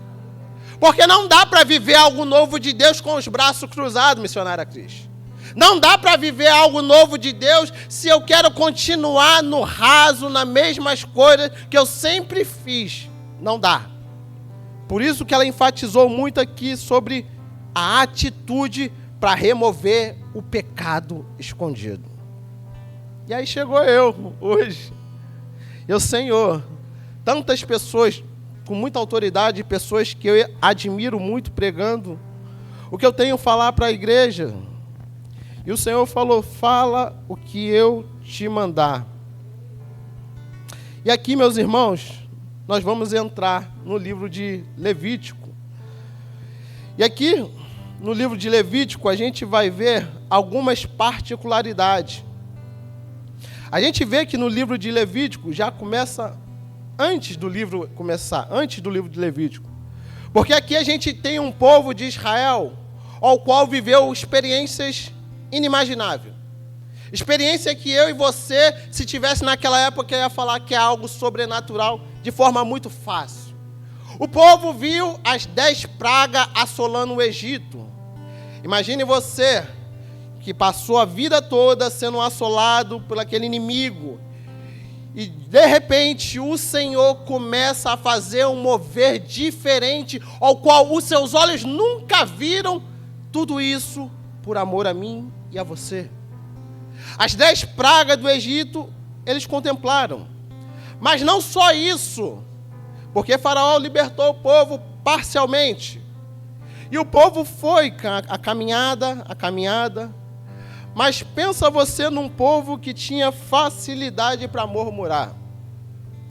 Porque não dá para viver algo novo de Deus com os braços cruzados, missionária Cris. Não dá para viver algo novo de Deus se eu quero continuar no raso, nas mesmas coisas que eu sempre fiz. Não dá. Por isso que ela enfatizou muito aqui sobre a atitude para remover o pecado escondido. E aí chegou eu, hoje. Eu, Senhor, tantas pessoas com muita autoridade, pessoas que eu admiro muito pregando, o que eu tenho a falar para a igreja. E o Senhor falou, fala o que eu te mandar. E aqui, meus irmãos, nós vamos entrar no livro de Levítico. E aqui, no livro de Levítico, a gente vai ver algumas particularidades. A gente vê que no livro de Levítico já começa antes do livro de Levítico. Porque aqui a gente tem um povo de Israel, ao qual viveu experiências inimagináveis. Experiência que eu e você, se tivesse naquela época, ia falar que é algo sobrenatural de forma muito fácil. O povo viu as 10 pragas assolando o Egito. Imagine você, que passou a vida toda sendo assolado por aquele inimigo. E, de repente, o Senhor começa a fazer um mover diferente, ao qual os seus olhos nunca viram. Tudo isso por amor a mim e a você. As 10 pragas do Egito, eles contemplaram. Mas não só isso, porque Faraó libertou o povo parcialmente. E o povo foi a caminhada. Mas pensa você num povo que tinha facilidade para murmurar.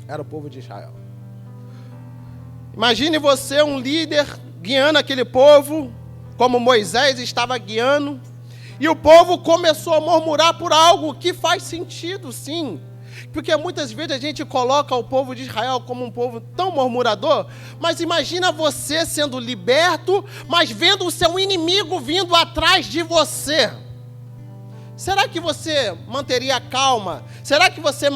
era o povo de Israel. Imagine você, um líder, guiando aquele povo, como Moisés estava guiando, e o povo começou a murmurar por algo que faz sentido, sim. Porque muitas vezes a gente coloca o povo de Israel como um povo tão murmurador, mas imagina você sendo liberto, mas vendo o seu inimigo vindo atrás de você. Será que você manteria a calma? Será que você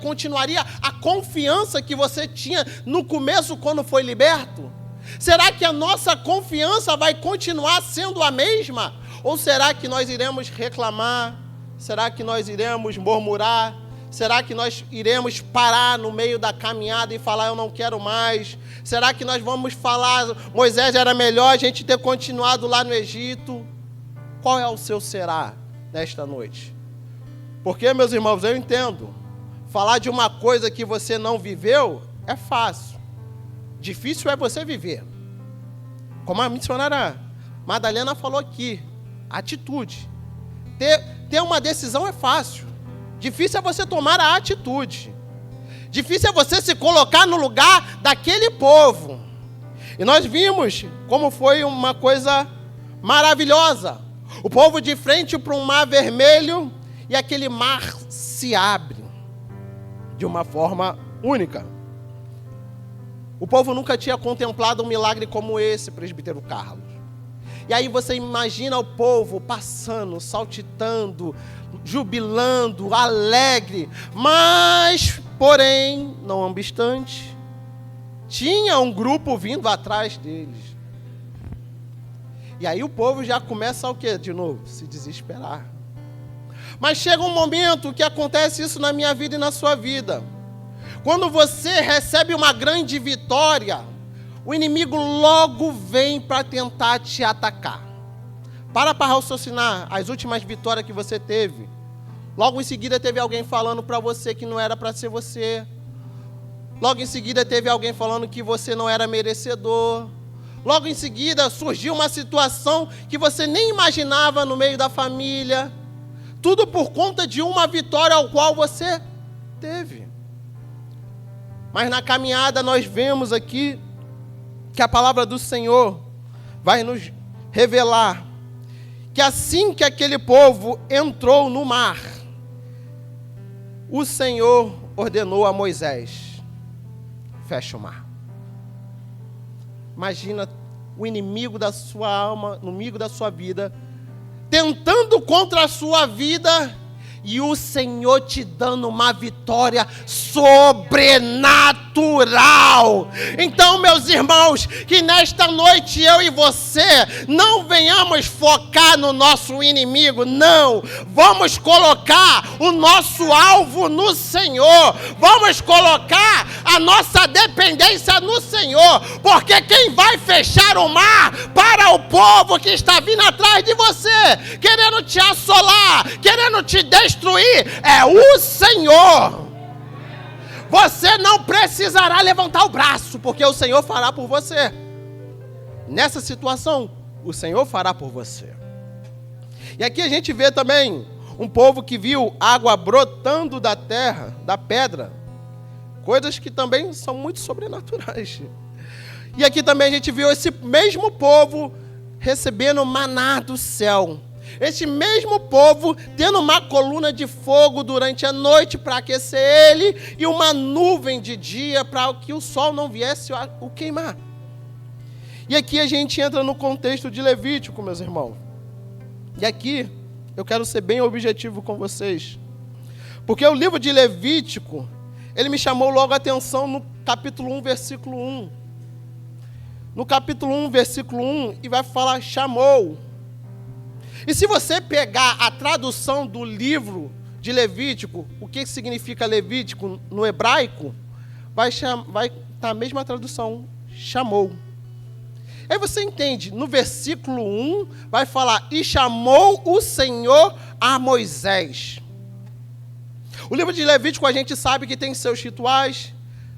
continuaria a confiança que você tinha no começo quando foi liberto? Será que a nossa confiança vai continuar sendo a mesma? Ou será que nós iremos reclamar? Será que nós iremos murmurar? Será que nós iremos parar no meio da caminhada e falar, eu não quero mais? Será que nós vamos falar, Moisés, era melhor a gente ter continuado lá no Egito? Qual é o seu será nesta noite? Porque, meus irmãos, eu entendo, falar de uma coisa que você não viveu é fácil. Difícil é você viver. Como a missionária Madalena falou aqui, atitude. Ter uma decisão é fácil. Difícil é você tomar a atitude. Difícil é você se colocar no lugar daquele povo. E nós vimos como foi uma coisa maravilhosa. O povo de frente para um mar vermelho e aquele mar se abre de uma forma única. O povo nunca tinha contemplado um milagre como esse, presbítero Carlos. E aí você imagina o povo passando, saltitando, jubilando, alegre. Mas, porém, não obstante, tinha um grupo vindo atrás deles. E aí o povo já começa o quê? De novo, se desesperar. Mas chega um momento que acontece isso na minha vida e na sua vida. Quando você recebe uma grande vitória, o inimigo logo vem para tentar te atacar. Para raciocinar as últimas vitórias que você teve. Logo em seguida teve alguém falando para você que não era para ser você. Logo em seguida teve alguém falando que você não era merecedor. Logo em seguida surgiu uma situação que você nem imaginava no meio da família. Tudo por conta de uma vitória ao qual você teve. Mas na caminhada nós vemos aqui que a palavra do Senhor vai nos revelar que assim que aquele povo entrou no mar, o Senhor ordenou a Moisés: fecha o mar. Imagina o inimigo da sua alma, o inimigo da sua vida, tentando contra a sua vida, e o Senhor te dando uma vitória sobrenatural. Então, meus irmãos, que nesta noite eu e você não venhamos focar no nosso inimigo, não. Vamos colocar o nosso alvo no Senhor. Vamos colocar a nossa dependência no Senhor. Porque quem vai fechar o mar para o povo que está vindo atrás de você, querendo te assolar, querendo te destruir, é o Senhor. Você não precisará levantar o braço, porque o Senhor fará por você. Nessa situação, o Senhor fará por você. E aqui a gente vê também um povo que viu água brotando da terra, da pedra. Coisas que também são muito sobrenaturais. E aqui também a gente viu esse mesmo povo recebendo maná do céu. Esse mesmo povo tendo uma coluna de fogo durante a noite para aquecer ele e uma nuvem de dia para que o sol não viesse o queimar. E aqui a gente entra no contexto de Levítico, meus irmãos. E aqui eu quero ser bem objetivo com vocês. Porque o livro de Levítico, ele me chamou logo a atenção no capítulo 1, versículo 1. No capítulo 1, versículo 1, e vai falar chamou. E se você pegar a tradução do livro de Levítico, o que significa Levítico no hebraico, vai estar a mesma tradução, chamou. Aí você entende, no versículo 1, vai falar, e chamou o Senhor a Moisés. O livro de Levítico a gente sabe que tem seus rituais,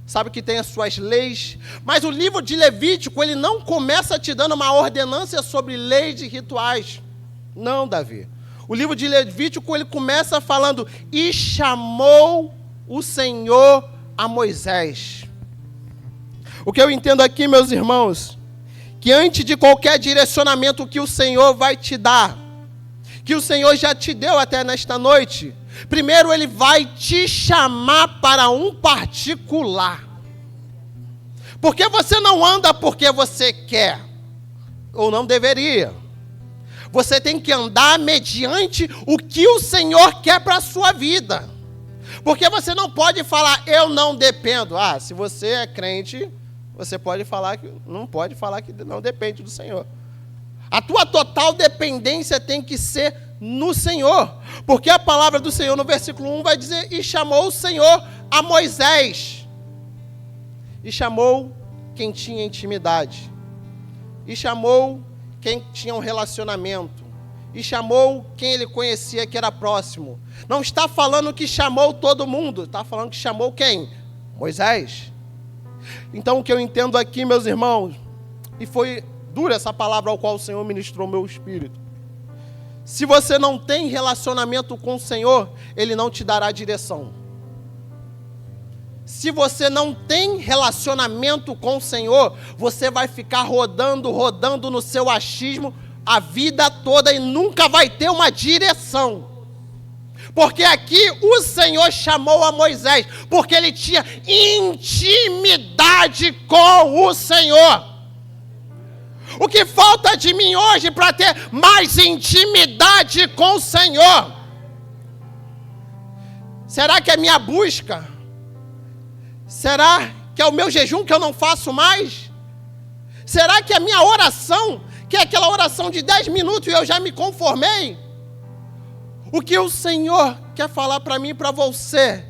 sabe que tem as suas leis, mas o livro de Levítico, ele não começa te dando uma ordenança sobre leis e rituais. Não, Davi. O livro de Levítico, ele começa falando, e chamou o Senhor a Moisés. O que eu entendo aqui, meus irmãos, que antes de qualquer direcionamento que o Senhor vai te dar, que o Senhor já te deu até nesta noite, primeiro Ele vai te chamar para um particular. Porque você não anda porque você quer, ou não deveria. Você tem que andar mediante o que o Senhor quer para a sua vida. Porque você não pode falar, eu não dependo. Ah, se você é crente, você pode falar que não pode falar que não depende do Senhor. A tua total dependência tem que ser no Senhor. Porque a palavra do Senhor no versículo 1 vai dizer, e chamou o Senhor a Moisés. E chamou quem tinha intimidade. E chamou quem tinha um relacionamento. E chamou quem ele conhecia que era próximo. Não está falando que chamou todo mundo. Está falando que chamou quem? Moisés. Então o que eu entendo aqui, meus irmãos, e foi dura essa palavra ao qual o Senhor ministrou meu espírito. Se você não tem relacionamento com o Senhor, Ele não te dará direção. Se você não tem relacionamento com o Senhor, você vai ficar rodando no seu achismo a vida toda e nunca vai ter uma direção. Porque aqui o Senhor chamou a Moisés, porque ele tinha intimidade com o Senhor. O que falta de mim hoje para ter mais intimidade com o Senhor? Será que é minha busca? Será que é o meu jejum que eu não faço mais? Será que é a minha oração, que é aquela oração de 10 minutos e eu já me conformei? O que o Senhor quer falar para mim e para você?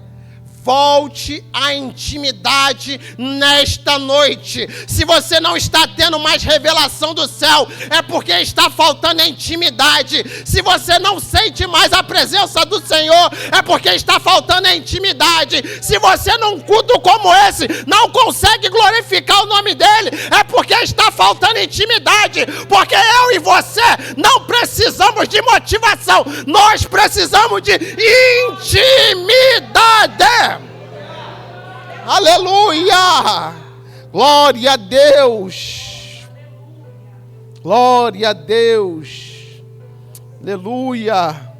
Volte à intimidade nesta noite. Se você não está tendo mais revelação do céu, é porque está faltando a intimidade. Se você não sente mais a presença do Senhor, é porque está faltando a intimidade. Se você num culto como esse não consegue glorificar o nome dele, é porque está faltando intimidade. Porque eu e você não precisamos de motivação, nós precisamos de intimidade. Aleluia! Glória a Deus! Glória a Deus! Aleluia!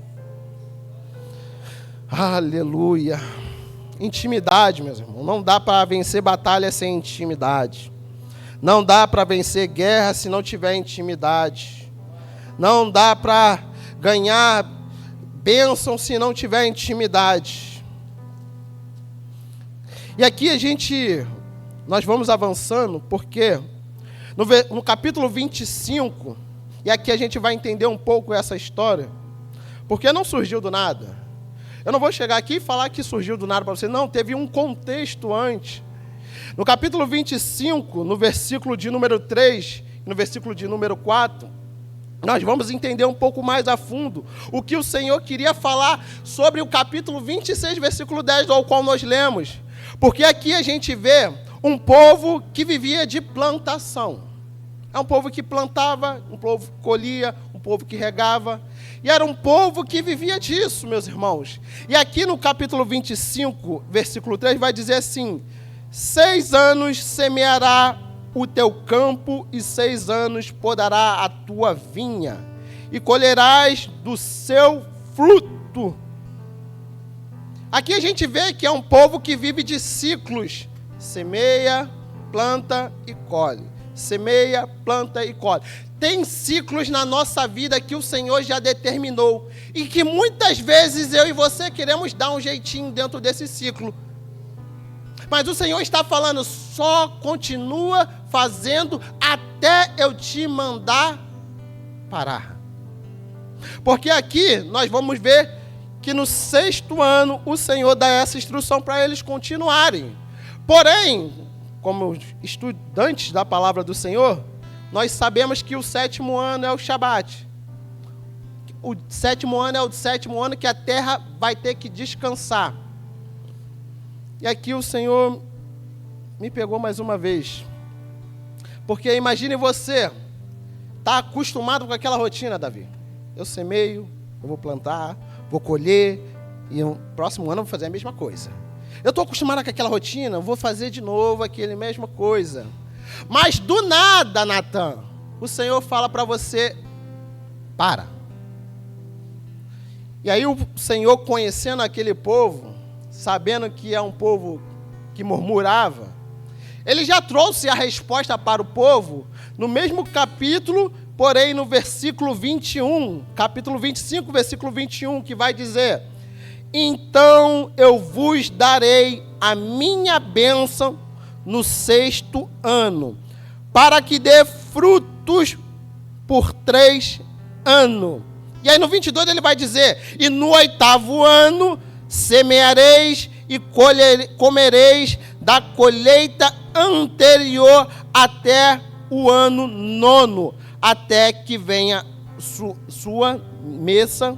Aleluia! Intimidade, meus irmãos. Não dá para vencer batalha sem intimidade. Não dá para vencer guerra se não tiver intimidade. Não dá para ganhar bênção se não tiver intimidade. E aqui nós vamos avançando, porque no capítulo 25, e aqui a gente vai entender um pouco essa história, porque não surgiu do nada. Eu não vou chegar aqui e falar que surgiu do nada para você, não, teve um contexto antes. No capítulo 25, no versículo de número 3, no versículo de número 4, nós vamos entender um pouco mais a fundo o que o Senhor queria falar sobre o capítulo 26, versículo 10, ao qual nós lemos. Porque aqui a gente vê um povo que vivia de plantação. É um povo que plantava, um povo que colhia, um povo que regava. E era um povo que vivia disso, meus irmãos. E aqui no capítulo 25, versículo 3, vai dizer assim: 6 anos semeará o teu campo e 6 anos podará a tua vinha, e colherás do seu fruto. Aqui a gente vê que é um povo que vive de ciclos. Semeia, planta e colhe. Semeia, planta e colhe. Tem ciclos na nossa vida que o Senhor já determinou. E que muitas vezes eu e você queremos dar um jeitinho dentro desse ciclo. Mas o Senhor está falando, só continua fazendo até eu te mandar parar. Porque aqui nós vamos ver que no 6º ano o Senhor dá essa instrução para eles continuarem. Porém, como estudantes da palavra do Senhor, nós sabemos que o 7º ano é o Shabat. O 7º ano é o 7º ano que a terra vai ter que descansar. E aqui o Senhor me pegou mais uma vez. Porque imagine você, está acostumado com aquela rotina, Davi. Eu semeio, eu vou plantar, vou colher, e no próximo ano eu vou fazer a mesma coisa. eu estou acostumado com aquela rotina, vou fazer de novo aquela mesma coisa. Mas do nada, Natan, o Senhor fala para você, para. E aí o Senhor, conhecendo aquele povo, sabendo que é um povo que murmurava, ele já trouxe a resposta para o povo no mesmo capítulo, porém no versículo 21, capítulo 25, versículo 21, que vai dizer: então eu vos darei a minha bênção no 6º ano, para que dê frutos por 3 anos. E aí no 22 ele vai dizer: e no 8º ano semeareis e comereis da colheita anterior até o ano 9, até que venha sua mesa,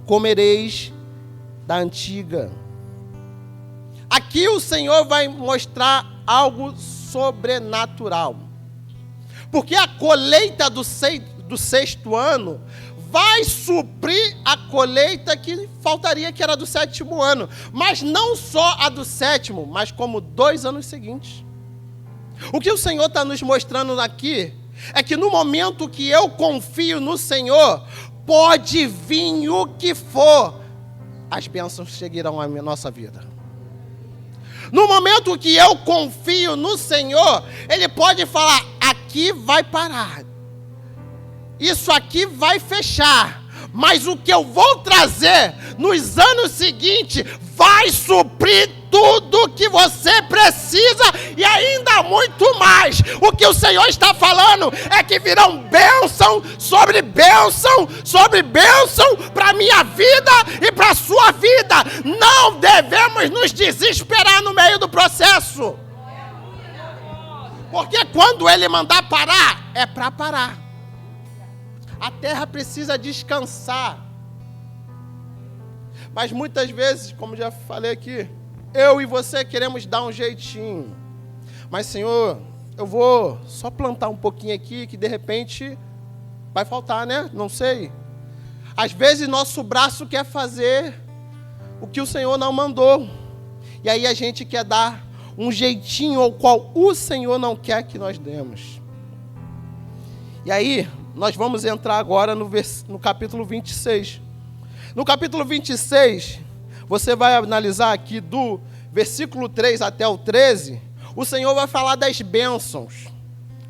comereis da antiga. Aqui o Senhor vai mostrar algo sobrenatural. Porque a colheita do 6º ano vai suprir a colheita que faltaria, que era do 7º ano. Mas não só a do 7º, mas como 2 anos seguintes. O que o Senhor está nos mostrando aqui é que no momento que eu confio no Senhor, pode vir o que for, as bênçãos chegarão à nossa vida. No momento que eu confio no Senhor, Ele pode falar: aqui vai parar, isso aqui vai fechar, mas o que eu vou trazer nos anos seguintes vai suprir tudo que você precisa e ainda muito mais. O que o Senhor está falando é que virão bênção sobre bênção sobre bênção para a minha vida e para a sua vida. Não devemos nos desesperar no meio do processo, porque quando Ele mandar parar, é para parar. A terra precisa descansar. Mas muitas vezes, como já falei aqui, eu e você queremos dar um jeitinho. Mas, Senhor, eu vou só plantar um pouquinho aqui, que de repente vai faltar, né? Não sei. Às vezes nosso braço quer fazer o que o Senhor não mandou. E aí a gente quer dar um jeitinho ao qual o Senhor não quer que nós demos. E aí, nós vamos entrar agora no capítulo 26. No capítulo 26, você vai analisar aqui do versículo 3 até o 13, o Senhor vai falar das bênçãos.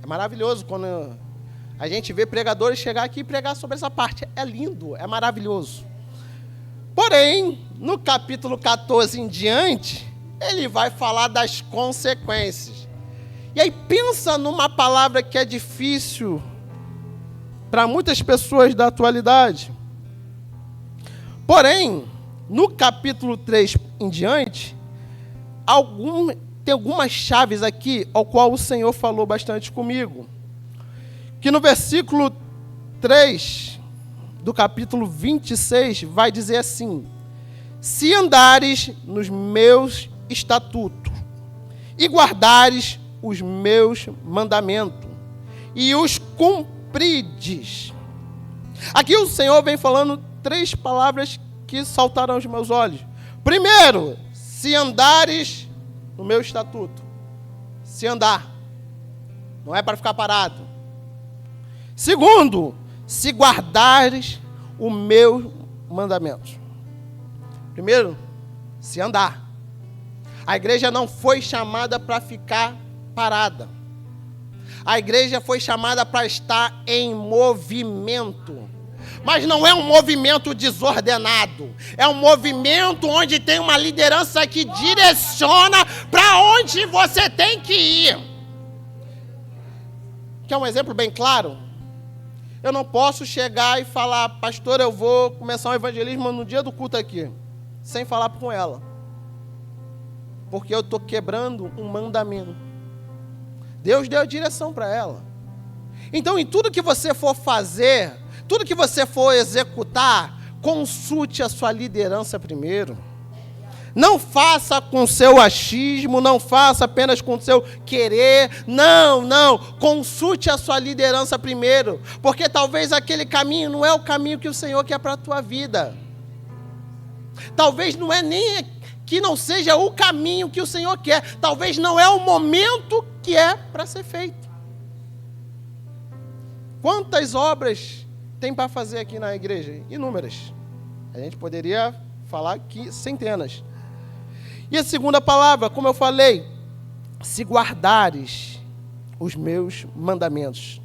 É maravilhoso quando a gente vê pregadores chegar aqui e pregar sobre essa parte. É lindo, é maravilhoso. Porém, no capítulo 14 em diante, ele vai falar das consequências. E aí pensa numa palavra que é difícil para muitas pessoas da atualidade. Porém, no capítulo 3 em diante, tem algumas chaves aqui ao qual o Senhor falou bastante comigo. Que no versículo 3 do capítulo 26 vai dizer assim: se andares nos meus estatutos e guardares os meus mandamentos e os cumprides. Aqui o Senhor vem falando 3 palavras que saltaram aos meus olhos. Primeiro, se andares no meu estatuto. Se andar. Não é para ficar parado. Segundo, se guardares o meu mandamento. Primeiro, se andar. A igreja não foi chamada para ficar parada. A igreja foi chamada para estar em movimento. Mas não é um movimento desordenado. É um movimento onde tem uma liderança que direciona para onde você tem que ir. Quer um exemplo bem claro? Eu não posso chegar e falar: pastor, eu vou começar um evangelismo no dia do culto aqui, sem falar com ela. Porque eu estou quebrando um mandamento. Deus deu a direção para ela. Então, em tudo que você for fazer, tudo que você for executar, consulte a sua liderança primeiro. Não faça com seu achismo, não faça apenas com seu querer. Não. Consulte a sua liderança primeiro. Porque talvez aquele caminho não é o caminho que o Senhor quer para a tua vida. Talvez não é nem que não seja o caminho que o Senhor quer. Talvez não é o momento que é para ser feito. Quantas obras tem para fazer aqui na igreja? Inúmeras. A gente poderia falar aqui centenas. E a segunda palavra, como eu falei, se guardares os meus mandamentos.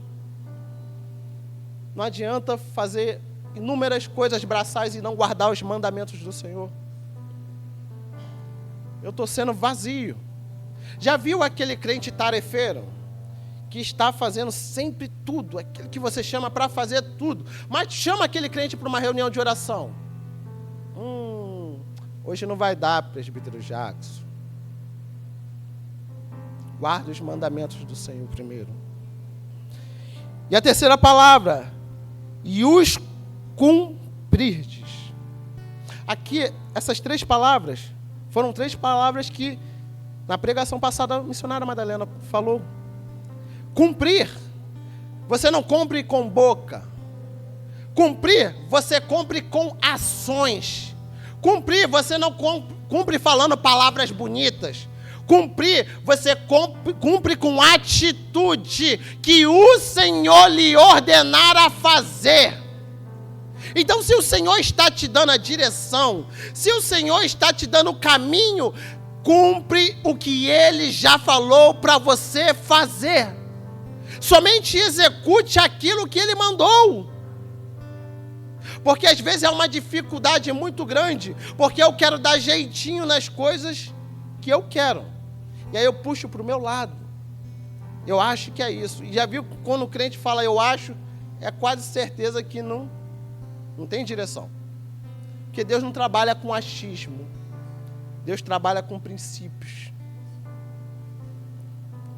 Não adianta fazer inúmeras coisas braçais e não guardar os mandamentos do Senhor. Eu estou sendo vazio. Já viu aquele crente tarefeiro? Que está fazendo sempre tudo, aquilo que você chama para fazer tudo. Mas chama aquele crente para uma reunião de oração. Hoje não vai dar, presbítero Jackson. Guarda os mandamentos do Senhor primeiro. E a terceira palavra, e os cumprirdes. Aqui, essas três palavras, foram três palavras que, na pregação passada, a missionária Madalena falou. Cumprir, você não cumpre com boca. Cumprir, você cumpre com ações. Cumprir, você não cumpre falando palavras bonitas. Cumprir, você cumpre com atitude que o Senhor lhe ordenar a fazer. Então, se o Senhor está te dando a direção, se o Senhor está te dando o caminho, cumpre o que Ele já falou para você fazer. Somente execute aquilo que Ele mandou. Porque às vezes é uma dificuldade muito grande, porque eu quero dar jeitinho nas coisas que eu quero. E aí eu puxo para o meu lado. Eu acho que é isso. E já viu quando o crente fala eu acho, é quase certeza que não tem direção. Porque Deus não trabalha com achismo. Deus trabalha com princípios.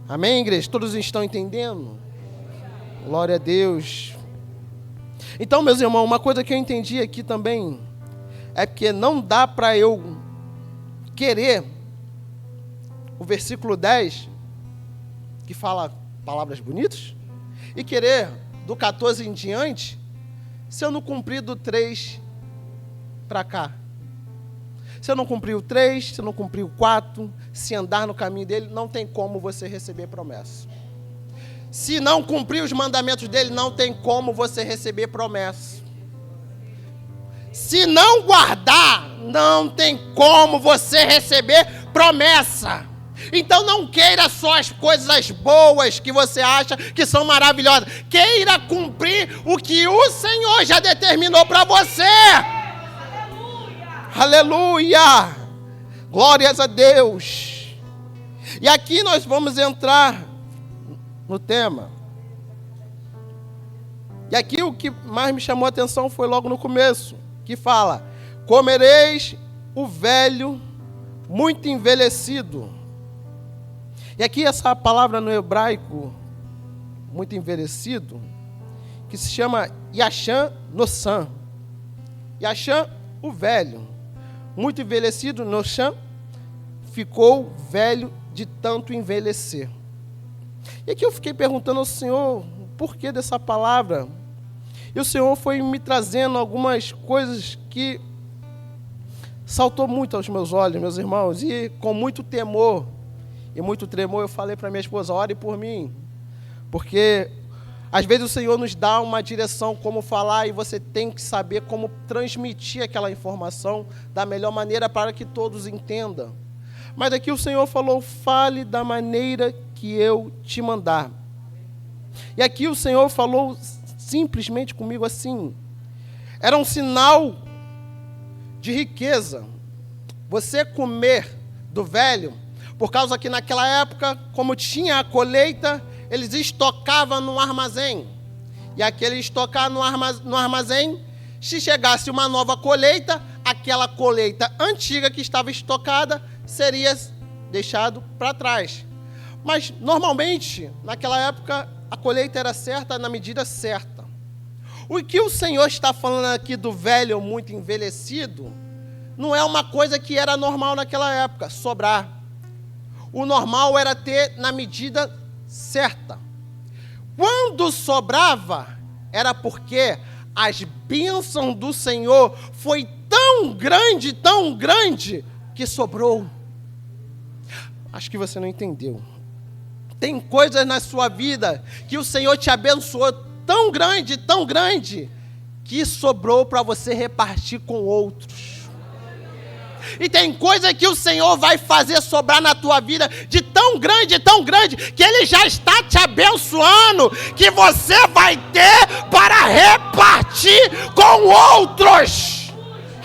Amém, igreja? Todos estão entendendo? Glória a Deus. Então, meus irmãos, uma coisa que eu entendi aqui também é que não dá para eu querer o versículo 10, que fala palavras bonitas, e querer do 14 em diante, se eu não cumprir do 3 para cá. Se eu não cumprir o 3, se eu não cumprir o 4, se andar no caminho dele, não tem como você receber promessa. Se não cumprir os mandamentos dele, não tem como você receber promessa. Se não guardar, não tem como você receber promessa. Então não queira só as coisas boas que você acha que são maravilhosas. Queira cumprir o que o Senhor já determinou para você. Aleluia! Aleluia! Glórias a Deus! E aqui nós vamos entrar no tema. E aqui o que mais me chamou a atenção foi logo no começo, que fala: comereis o velho muito envelhecido. E aqui essa palavra no hebraico, muito envelhecido, que se chama Yashan Nossan. Yashan, o velho. Muito envelhecido, Nossan, ficou velho de tanto envelhecer. E aqui eu fiquei perguntando ao Senhor, o porquê dessa palavra? E o Senhor foi me trazendo algumas coisas que saltou muito aos meus olhos, meus irmãos, e com muito temor e muito tremor eu falei para minha esposa: ore por mim, porque às vezes o Senhor nos dá uma direção como falar e você tem que saber como transmitir aquela informação da melhor maneira para que todos entendam. Mas aqui o Senhor falou: fale da maneira que eu te mandar. E aqui o Senhor falou simplesmente comigo assim: era um sinal de riqueza você comer do velho, por causa que naquela época, como tinha a colheita, eles estocavam no armazém. E aquele estocar no armazém, se chegasse uma nova colheita, aquela colheita antiga que estava estocada seria deixado para trás. Mas, normalmente, naquela época, a colheita era certa na medida certa. O que o Senhor está falando aqui do velho muito envelhecido, não é uma coisa que era normal naquela época, sobrar. O normal era ter na medida certa. Quando sobrava, era porque as bênçãos do Senhor foi tão grande, que sobrou. Acho que você não entendeu. Tem coisas na sua vida que o Senhor te abençoou tão grande, que sobrou para você repartir com outros. E tem coisa que o Senhor vai fazer sobrar na tua vida de tão grande, que Ele já está te abençoando, que você vai ter para repartir com outros.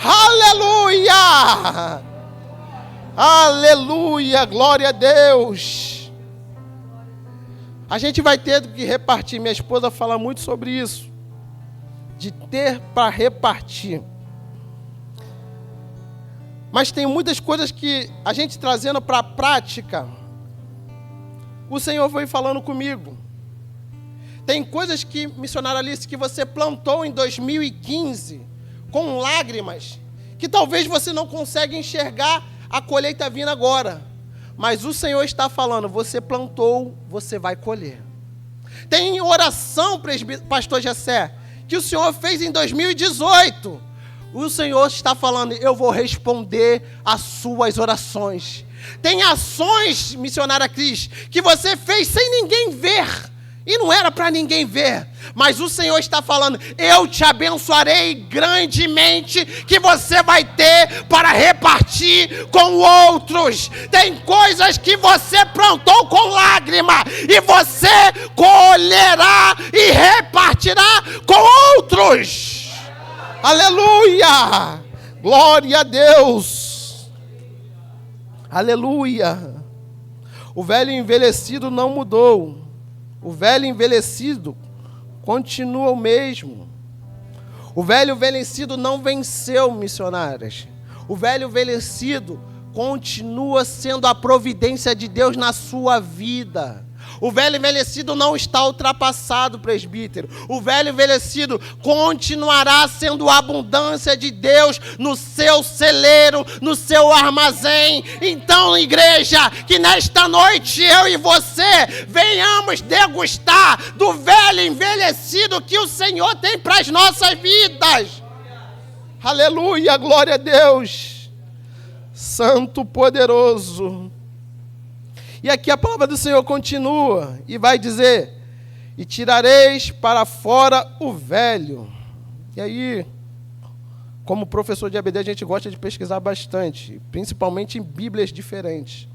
Aleluia! Aleluia! Glória a Deus! A gente vai ter que repartir. Minha esposa fala muito sobre isso, de ter para repartir. Mas tem muitas coisas que a gente trazendo para a prática, o Senhor foi falando comigo. Tem coisas que, missionária Alice, que você plantou em 2015, com lágrimas, que talvez você não consiga enxergar a colheita vindo agora. Mas o Senhor está falando, você plantou, você vai colher. Tem oração, pastor Jessé, que o Senhor fez em 2018. O Senhor está falando, eu vou responder às suas orações. Tem ações, missionária Cris, que você fez sem ninguém ver. E não era para ninguém ver. Mas o Senhor está falando, eu te abençoarei grandemente, que você vai ter para repartir com outros. Tem coisas que você plantou com lágrima, e você colherá e repartirá com outros. Aleluia! Glória a Deus! Aleluia! O velho envelhecido não mudou. O velho envelhecido continua o mesmo. O velho envelhecido não venceu, missionárias. O velho envelhecido continua sendo a providência de Deus na sua vida. O velho envelhecido não está ultrapassado, presbítero. O velho envelhecido continuará sendo a abundância de Deus no seu celeiro, no seu armazém. Então, igreja, que nesta noite eu e você venhamos degustar do velho envelhecido que o Senhor tem para as nossas vidas. Aleluia, glória a Deus. Santo, poderoso. E aqui a palavra do Senhor continua e vai dizer, e tirareis para fora o velho. E aí, como professor de ABD, a gente gosta de pesquisar bastante, principalmente em Bíblias diferentes.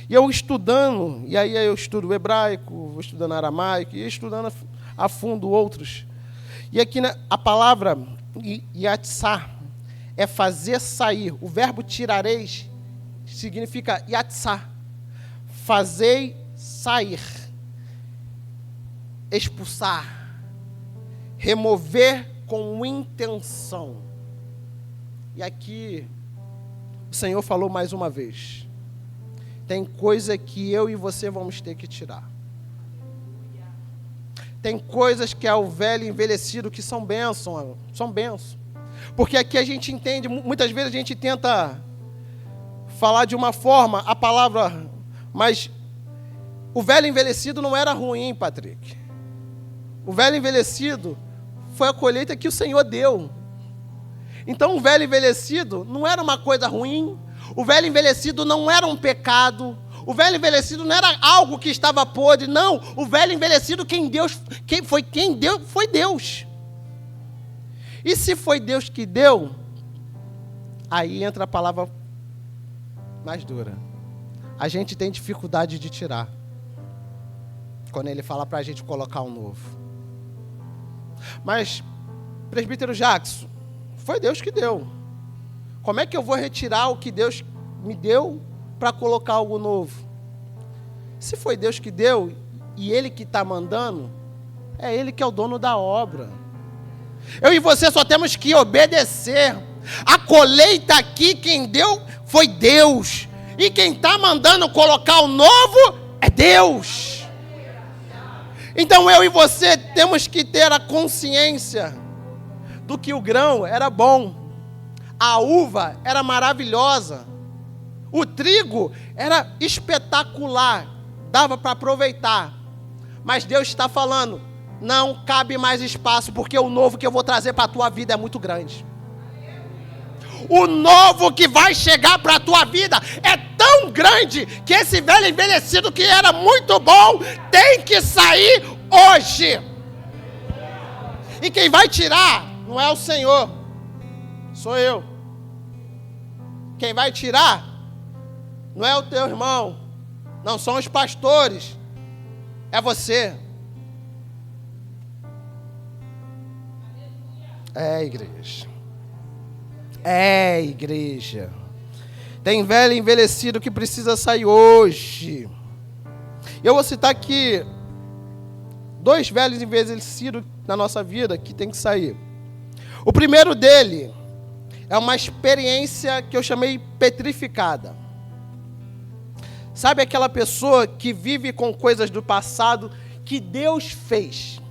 E eu estudando, e aí eu estudo o hebraico, vou estudando aramaico, e estudando a fundo outros. E aqui a palavra yatsá é fazer sair. O verbo tirareis significa yatsá. Fazei sair, expulsar, remover com intenção. E aqui o Senhor falou mais uma vez. Tem coisa que eu e você vamos ter que tirar. Tem coisas que é o velho envelhecido que são bênção. Porque aqui a gente entende, muitas vezes a gente tenta falar de uma forma, a palavra... Mas o velho envelhecido não era ruim, Patrick. O velho envelhecido foi a colheita que o Senhor deu. Então o velho envelhecido não era uma coisa ruim. O velho envelhecido não era um pecado. O velho envelhecido não era algo que estava podre. Não, o velho envelhecido quem deu foi Deus. E se foi Deus que deu, aí entra a palavra mais dura. A gente tem dificuldade de tirar. Quando ele fala para a gente colocar um novo. Mas, presbítero Jackson, foi Deus que deu. Como é que eu vou retirar o que Deus me deu para colocar algo novo? Se foi Deus que deu e Ele que está mandando, é Ele que é o dono da obra. Eu e você só temos que obedecer. A colheita aqui, quem deu foi Deus. E quem está mandando colocar o novo é Deus. Então eu e você temos que ter a consciência do que o grão era bom, a uva era maravilhosa, o trigo era espetacular, dava para aproveitar. Mas Deus está falando, não cabe mais espaço, porque o novo que eu vou trazer para a tua vida é muito grande. o novo que vai chegar para a tua vida é tão grande que esse velho envelhecido que era muito bom tem que sair hoje. E quem vai tirar não é o Senhor, sou eu. Quem vai tirar não é o teu irmão, não são os pastores, é você. É, igreja. É, igreja. Tem velho envelhecido que precisa sair hoje. Eu vou citar aqui 2 velhos envelhecidos na nossa vida que tem que sair. O primeiro dele é uma experiência que eu chamei petrificada. Sabe aquela pessoa que vive com coisas do passado que Deus fez?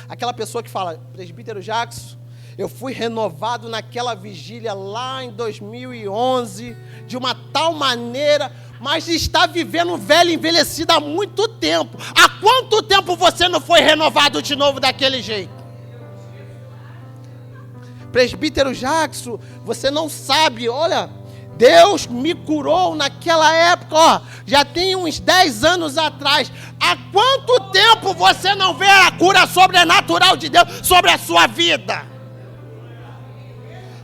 Aquela pessoa que fala, presbítero Jackson, eu fui renovado naquela vigília lá em 2011, de uma tal maneira, mas está vivendo velho envelhecido há muito tempo. Há quanto tempo você não foi renovado de novo daquele jeito? Presbítero Jackson, você não sabe, olha, Deus me curou naquela época, ó, já tem uns 10 anos atrás. Há quanto tempo você não vê a cura sobrenatural de Deus sobre a sua vida?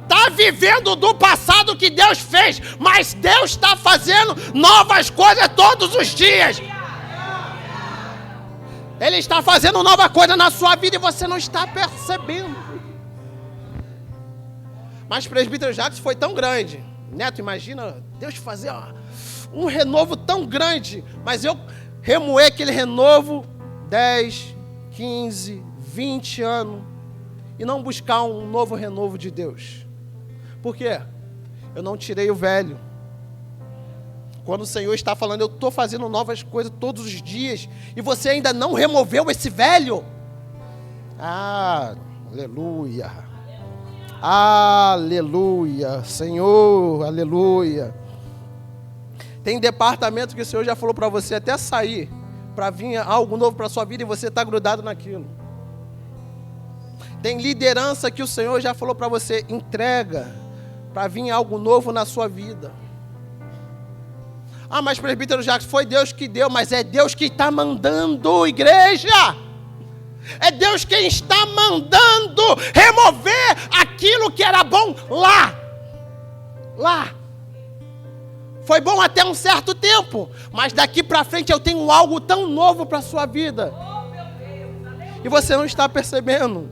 Está vivendo do passado que Deus fez, mas Deus está fazendo novas coisas todos os dias. Ele está fazendo nova coisa na sua vida e você não está percebendo. Mas o presbítero Jacques foi tão grande. Neto, imagina Deus fazer um renovo tão grande, mas eu remoer aquele renovo 10, 15, 20 anos e não buscar um novo renovo de Deus. Por quê? Eu não tirei o velho. Quando o Senhor está falando, eu estou fazendo novas coisas todos os dias, e você ainda não removeu esse velho? Ah, aleluia. Aleluia, Senhor, aleluia. Tem departamento que o Senhor já falou para você até sair, para vir algo novo para a sua vida, e você está grudado naquilo. Tem liderança que o Senhor já falou para você, entrega, para vir algo novo na sua vida. Ah, mas presbítero Jacques, foi Deus que deu, mas é Deus que está mandando, igreja. É Deus quem está mandando remover aquilo que era bom lá. Lá. Foi bom até um certo tempo, mas daqui para frente eu tenho algo tão novo para a sua vida. E você não está percebendo.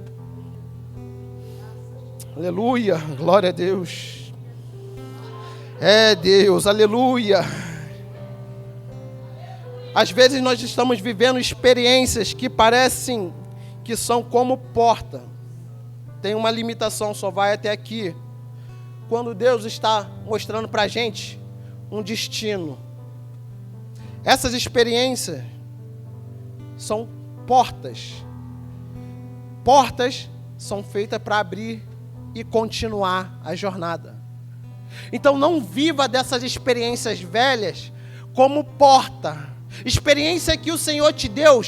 Aleluia, glória a Deus. É Deus, aleluia. Às vezes nós estamos vivendo experiências que parecem que são como porta. Tem uma limitação, só vai até aqui. Quando Deus está mostrando para a gente um destino. Essas experiências são portas. Portas são feitas para abrir e continuar a jornada. Então não viva dessas experiências velhas como porta. Experiência que o Senhor te deu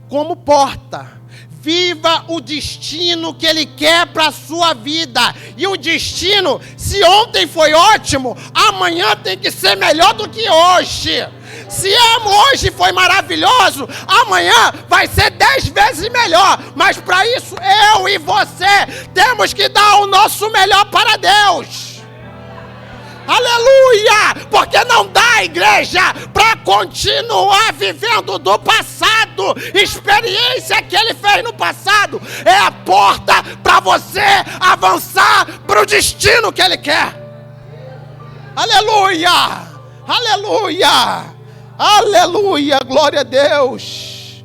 como porta. Viva o destino que Ele quer para a sua vida. E o destino, se ontem foi ótimo, amanhã tem que ser melhor do que hoje. Se hoje foi maravilhoso, amanhã vai ser 10 vezes melhor. Mas para isso, eu e você temos que dar o nosso melhor para Deus. Aleluia! Porque não dá, igreja, para continuar vivendo do passado. Experiência que Ele fez no passado é a porta para você avançar para o destino que Ele quer. Aleluia! Aleluia! Aleluia! Glória a Deus!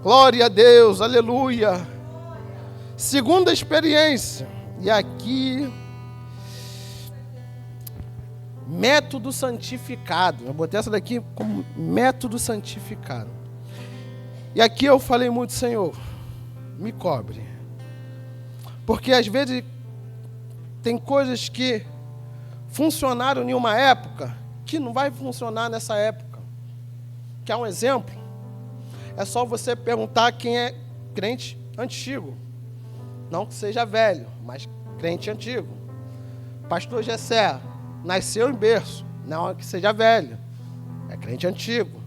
Glória a Deus! Aleluia! Segunda experiência. E aqui... método santificado. Eu botei essa daqui como método santificado. E aqui eu falei muito, Senhor, me cobre. Porque às vezes tem coisas que funcionaram em uma época que não vai funcionar nessa época. Quer um exemplo? É só você perguntar quem é crente antigo. Não que seja velho, mas crente antigo. Pastor Gessé nasceu em berço, não é que seja velho, é crente antigo.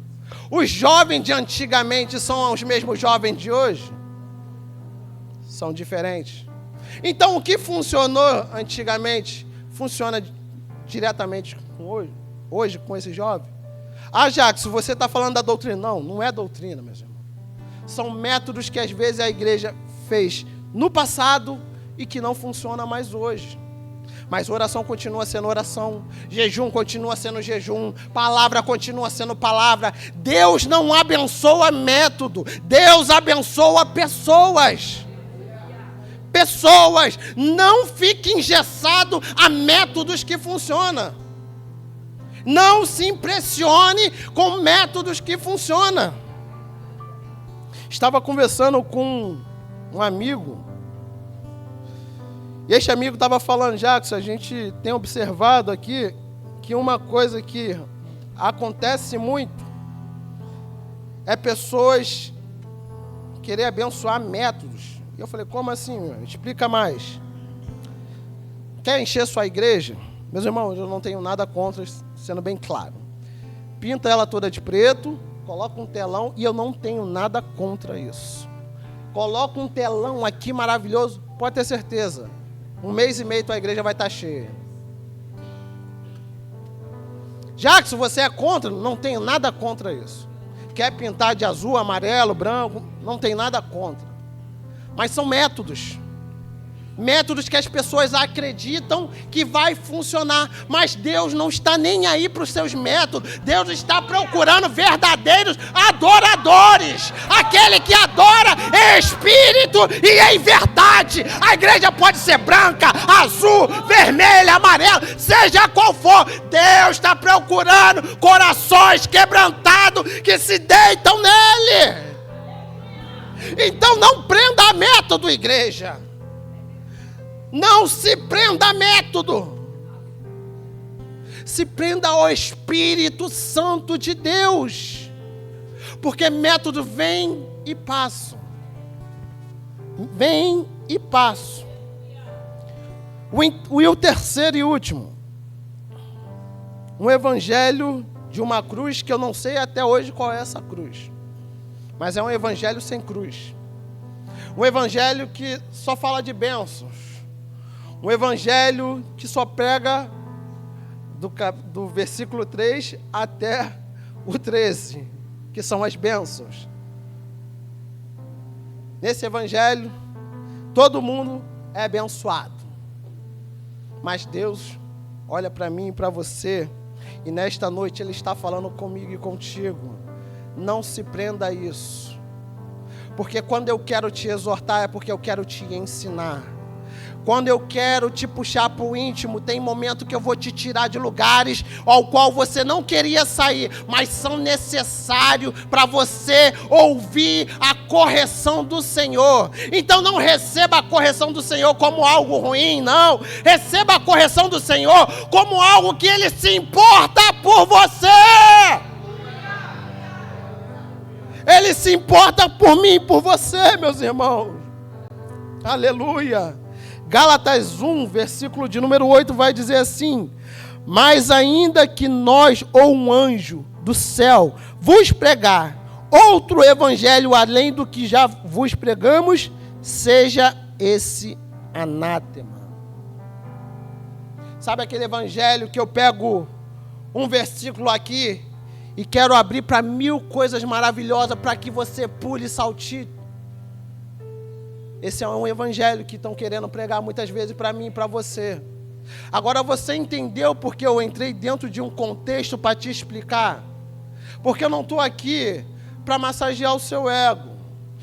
Os jovens de antigamente são os mesmos jovens de hoje? São diferentes. Então o que funcionou antigamente, funciona diretamente com hoje com esse jovem? Ah, Jackson, você está falando da doutrina. Não, não é doutrina, meus irmãos. São métodos que às vezes a igreja fez no passado e que não funciona mais hoje. Mas oração continua sendo oração, jejum continua sendo jejum, palavra continua sendo palavra. Deus não abençoa método, Deus abençoa pessoas. Pessoas, não fique engessado a métodos que funcionam. Não se impressione com métodos que funcionam. Estava conversando com um amigo, e este amigo estava falando, Jackson, a gente tem observado aqui que uma coisa que acontece muito é pessoas querer abençoar métodos. E eu falei, como assim, meu? Explica mais. Quer encher sua igreja? Meus irmãos, eu não tenho nada contra, sendo bem claro. Pinta ela toda de preto, coloca um telão, e eu não tenho nada contra isso. Coloca um telão aqui maravilhoso, pode ter certeza. 1 mês e meio tua igreja vai estar cheia. Jackson, você é contra? Não tenho nada contra isso. Quer pintar de azul, amarelo, branco? Não tem nada contra. Mas são métodos. Métodos que as pessoas acreditam que vai funcionar. Mas Deus não está nem aí para os seus métodos. Deus está procurando verdadeiros adoradores. Aquele que adora em espírito e em verdade. A igreja pode ser branca, azul, vermelha, amarela, seja qual for. Deus está procurando corações quebrantados que se deitam nele. Então não prenda a método, igreja. Não se prenda a método. Se prenda ao Espírito Santo de Deus. Porque método vem e passa. Vem e passa. O terceiro e último. Um evangelho de uma cruz que eu não sei até hoje qual é essa cruz. Mas é um evangelho sem cruz. Um evangelho que só fala de bênçãos. Um evangelho que só prega do versículo 3 até o 13, que são as bênçãos. Nesse evangelho, todo mundo é abençoado. Mas Deus olha para mim e para você, e nesta noite Ele está falando comigo e contigo. Não se prenda a isso. Porque quando eu quero te exortar, é porque eu quero te ensinar. Quando eu quero te puxar para o íntimo, tem momento que eu vou te tirar de lugares ao qual você não queria sair, mas são necessários para você ouvir a correção do Senhor. Então não receba a correção do Senhor como algo ruim, não. Receba a correção do Senhor como algo que Ele se importa por você. Ele se importa por mim e por você, meus irmãos. Aleluia. Gálatas 1, versículo de número 8, vai dizer assim: mas ainda que nós ou um anjo do céu vos pregar outro evangelho além do que já vos pregamos, seja esse anátema. Sabe aquele evangelho que eu pego um versículo aqui e quero abrir para 1000 coisas maravilhosas para que você pule e saltite? Esse é um evangelho que estão querendo pregar muitas vezes para mim e para você. Agora você entendeu porque eu entrei dentro de um contexto para te explicar? Porque eu não estou aqui para massagear o seu ego.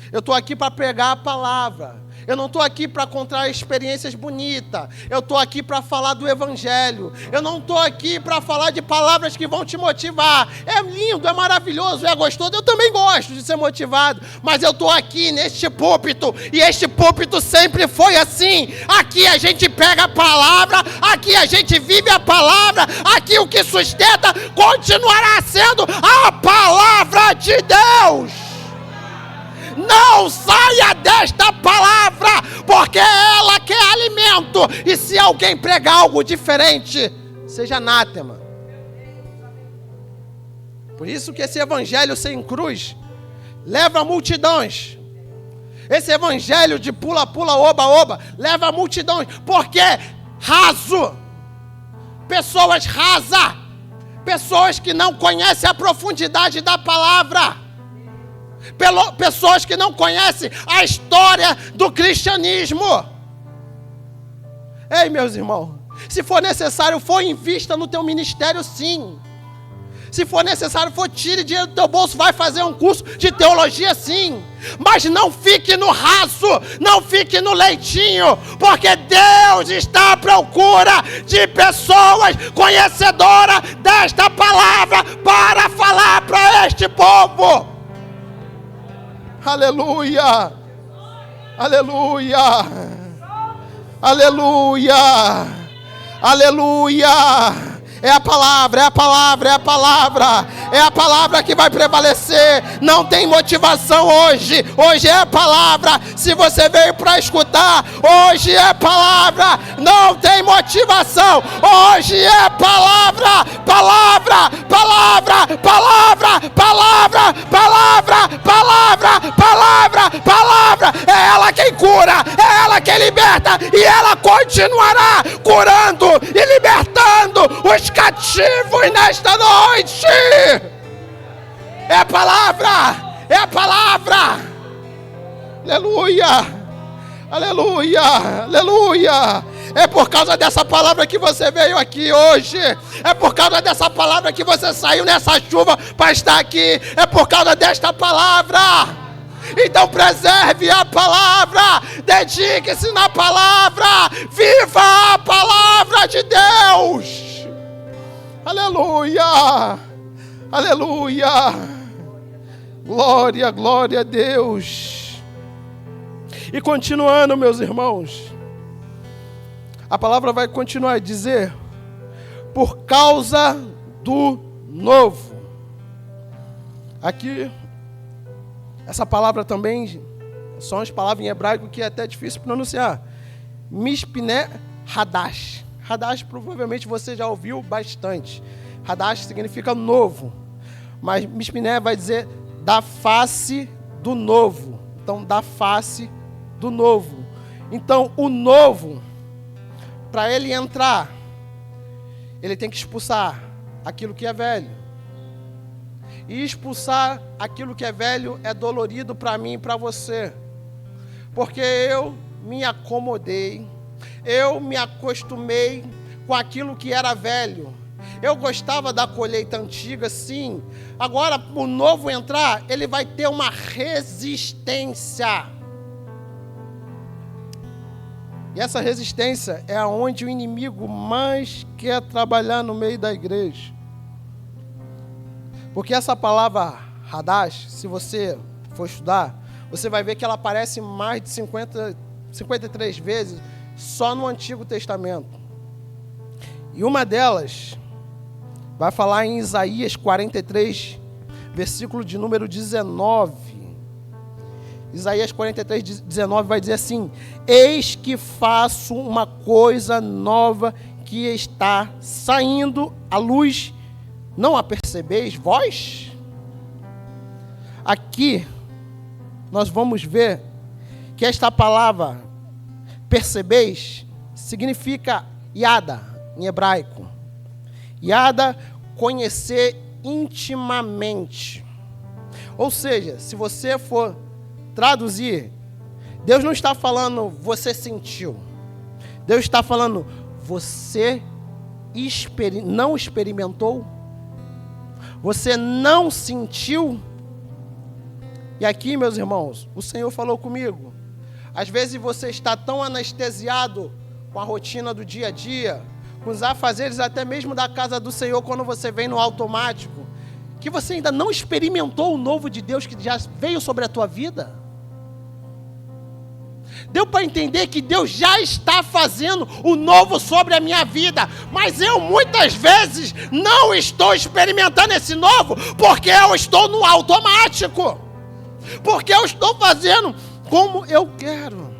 Eu estou aqui para pregar a palavra. Eu não estou aqui para contar experiências bonitas. Eu estou aqui para falar do evangelho. Eu não estou aqui para falar de palavras que vão te motivar. É lindo, é maravilhoso, é gostoso. Eu também gosto de ser motivado. Mas eu estou aqui neste púlpito. E este púlpito sempre foi assim. Aqui a gente pega a palavra. Aqui a gente vive a palavra. Aqui o que sustenta continuará sendo a palavra de Deus. Não saia desta palavra, porque é ela que é alimento. E se alguém pregar algo diferente, seja anátema. Por isso que esse evangelho sem cruz leva multidões. Esse evangelho de pula-pula, oba-oba, leva multidões. Porque raso. Pessoas rasas. Pessoas que não conhecem a profundidade da palavra. Pessoas que não conhecem a história do cristianismo. Ei, meus irmãos, se for necessário, invista no teu ministério, sim. Se for necessário, tire dinheiro do teu bolso, vai fazer um curso de teologia, sim. Mas não fique no raso, não fique no leitinho, porque Deus está à procura de pessoas conhecedoras desta palavra para falar para este povo. Aleluia! Aleluia! Aleluia! Aleluia! É a palavra, é a palavra, é a palavra. É a palavra que vai prevalecer. Não tem motivação hoje. Hoje é a palavra. Se você veio para escutar, hoje é a palavra. Não tem motivação. Hoje é palavra. Palavra, palavra, palavra, palavra, palavra, palavra, palavra, palavra. É ela quem cura, é ela quem liberta. E ela continuará curando e libertando os cativos nesta noite. É a palavra, é a palavra. Aleluia, aleluia, aleluia. É por causa dessa palavra que você veio aqui hoje. É por causa dessa palavra que você saiu nessa chuva para estar aqui. É por causa desta palavra. Então preserve a palavra, dedique-se na palavra, viva a palavra de Deus. Aleluia, aleluia, glória, glória a Deus. E continuando, meus irmãos, a palavra vai continuar a dizer, por causa do novo. Aqui, essa palavra também, são as palavras em hebraico que é até difícil pronunciar. Mishpneh Hadash. Hadash provavelmente você já ouviu bastante. Hadash significa novo. Mas Mishpneh vai dizer da face do novo. Então, da face do novo. Então, o novo, para ele entrar, ele tem que expulsar aquilo que é velho. E expulsar aquilo que é velho é dolorido para mim e para você. Porque eu me acomodei, eu me acostumei com aquilo que era velho. Eu gostava da colheita antiga, sim. Agora, o novo entrar, ele vai ter uma resistência. E essa resistência é onde o inimigo mais quer trabalhar no meio da igreja. Porque essa palavra Hadash, se você for estudar, você vai ver que ela aparece mais de 53 vezes só no Antigo Testamento. E uma delas vai falar em Isaías 43, versículo de número 19. Isaías 43, 19 vai dizer assim: eis que faço uma coisa nova que está saindo à luz, não a percebeis vós? Aqui nós vamos ver que esta palavra percebeis significa yada em hebraico. Yada, conhecer intimamente. Ou seja, se você for traduzir, Deus não está falando você sentiu. Deus está falando você não experimentou. Você não sentiu. E aqui, meus irmãos, o Senhor falou comigo. Às vezes você está tão anestesiado com a rotina do dia a dia, com os afazeres até mesmo da casa do Senhor, quando você vem no automático, que você ainda não experimentou o novo de Deus que já veio sobre a tua vida. Deu para entender que Deus já está fazendo o novo sobre a minha vida, mas eu muitas vezes não estou experimentando esse novo, porque eu estou no automático. porque eu estou fazendo como eu quero.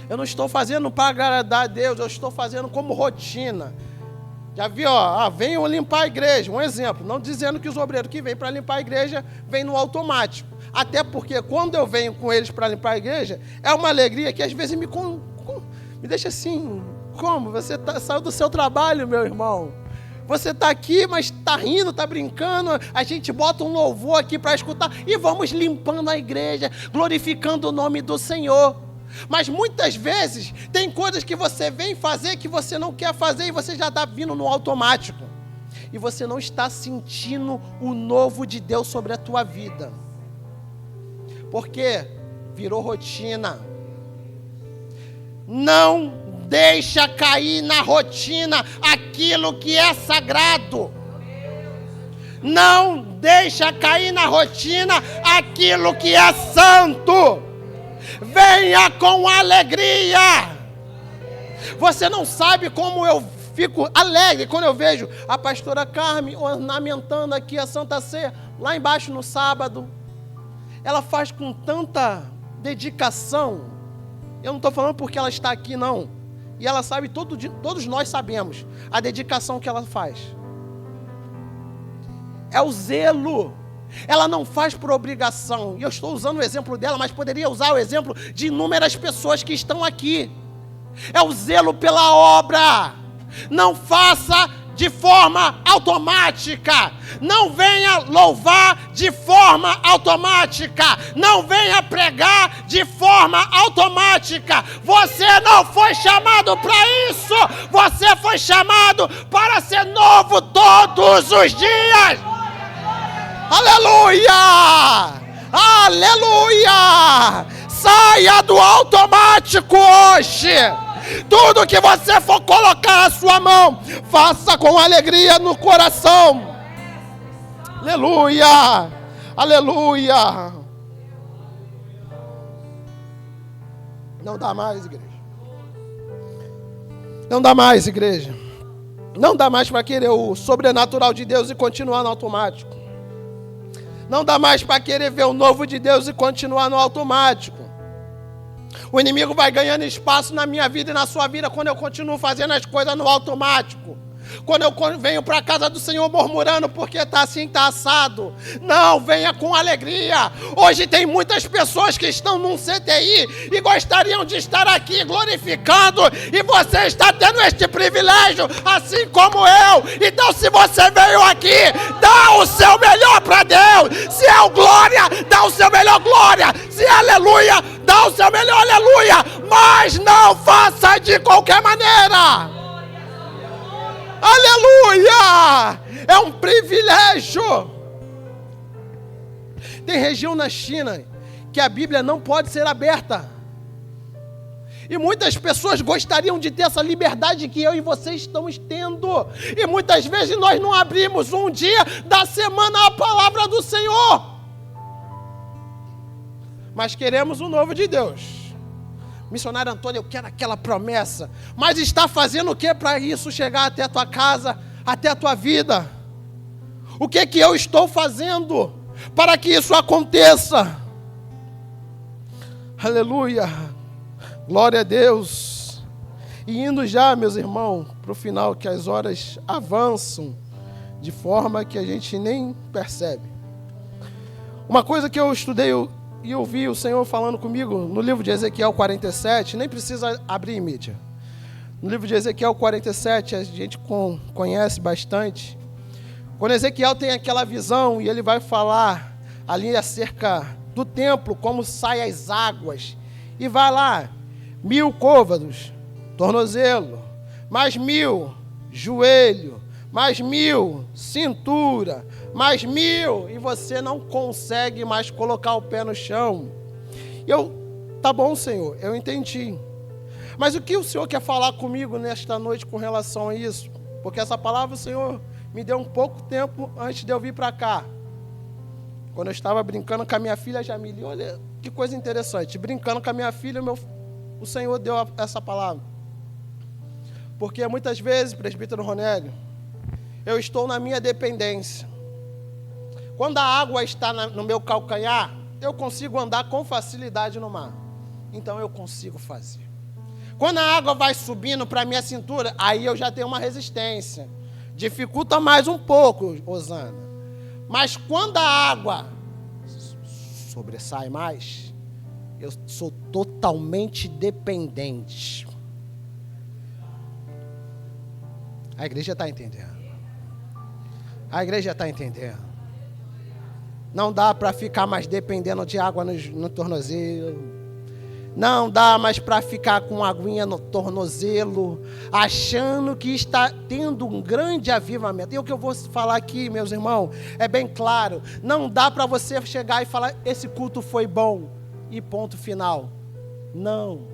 Eu não estou fazendo para agradar a Deus, eu estou fazendo como rotina. Já viu, venham limpar a igreja, um exemplo, não dizendo que os obreiros que vêm para limpar a igreja, vêm no automático. Até porque quando eu venho com eles para limpar a igreja, é uma alegria que às vezes me deixa assim, como? Você saiu do seu trabalho, meu irmão. Você está aqui, mas está rindo, está brincando, a gente bota um louvor aqui para escutar e vamos limpando a igreja, glorificando o nome do Senhor. Mas muitas vezes tem coisas que você vem fazer que você não quer fazer e você já está vindo no automático. E você não está sentindo o novo de Deus sobre a tua vida. Porque virou rotina. Não deixa cair na rotina aquilo que é sagrado. Não deixa cair na rotina aquilo que é santo. Venha com alegria. Você não sabe como eu fico alegre quando eu vejo a pastora Carmen ornamentando aqui a Santa Ceia, lá embaixo no sábado. Ela faz com tanta dedicação. Eu não estou falando porque ela está aqui, não. E ela sabe, todos nós sabemos a dedicação que ela faz. É o zelo. Ela não faz por obrigação. E eu estou usando o exemplo dela, mas poderia usar o exemplo de inúmeras pessoas que estão aqui. É o zelo pela obra. Não faça de forma automática. Não venha louvar de forma automática. Não venha pregar de forma automática. Você não foi chamado para isso. Você foi chamado para ser novo todos os dias. Aleluia! Aleluia! Saia do automático hoje. Tudo que você for colocar na sua mão, faça com alegria no coração. Aleluia! Aleluia! Não dá mais, igreja. Não dá mais, igreja. Não dá mais para querer o sobrenatural de Deus e continuar no automático. Não dá mais para querer ver o novo de Deus e continuar no automático. O inimigo vai ganhando espaço na minha vida e na sua vida quando eu continuo fazendo as coisas no automático. Quando eu venho para a casa do Senhor murmurando porque está assim, está assado. Não, venha com alegria. Hoje tem muitas pessoas que estão num CTI e gostariam de estar aqui glorificando. E você está tendo este privilégio, assim como eu. Então se você veio aqui, dá o seu melhor para Deus. Se é o glória, dá o seu melhor glória. Se é aleluia, dá o seu melhor aleluia. Mas não faça de qualquer maneira. Aleluia! É um privilégio. Tem região na China que a Bíblia não pode ser aberta. E muitas pessoas gostariam de ter essa liberdade que eu e vocês estamos tendo. E muitas vezes nós não abrimos um dia da semana a palavra do Senhor. Mas queremos o novo de Deus. Missionário Antônio, eu quero aquela promessa. Mas está fazendo o que para isso chegar até a tua casa, até a tua vida? O que eu estou fazendo para que isso aconteça? Aleluia. Glória a Deus. E indo já, meus irmãos, para o final, que as horas avançam de forma que a gente nem percebe. Uma coisa que eu estudei e eu vi o Senhor falando comigo no livro de Ezequiel 47, nem precisa abrir em mídia. No livro de Ezequiel 47, a gente conhece bastante. Quando Ezequiel tem aquela visão e ele vai falar ali acerca do templo, como saem as águas. E vai lá, 1000 côvados, tornozelo, mais 1000, joelho, mais 1000, cintura, mais 1000, e você não consegue mais colocar o pé no chão. Tá bom, Senhor, eu entendi. Mas o que o Senhor quer falar comigo nesta noite com relação a isso? Porque essa palavra o Senhor me deu um pouco tempo antes de eu vir para cá. Quando eu estava brincando com a minha filha Jamile, olha que coisa interessante, brincando com a minha filha, o Senhor deu essa palavra. Porque muitas vezes, presbítero Ronélio, eu estou na minha dependência. Quando a água está no meu calcanhar, eu consigo andar com facilidade no mar. Então eu consigo fazer. Quando a água vai subindo para a minha cintura, aí eu já tenho uma resistência. Dificulta mais um pouco, Osana. Mas quando a água sobressai mais, eu sou totalmente dependente. A igreja está entendendo. A igreja está entendendo. Não dá para ficar mais dependendo de água no tornozelo. Não dá mais para ficar com aguinha no tornozelo, achando que está tendo um grande avivamento. E o que eu vou falar aqui, meus irmãos, é bem claro. Não dá para você chegar e falar, esse culto foi bom, e ponto final. Não.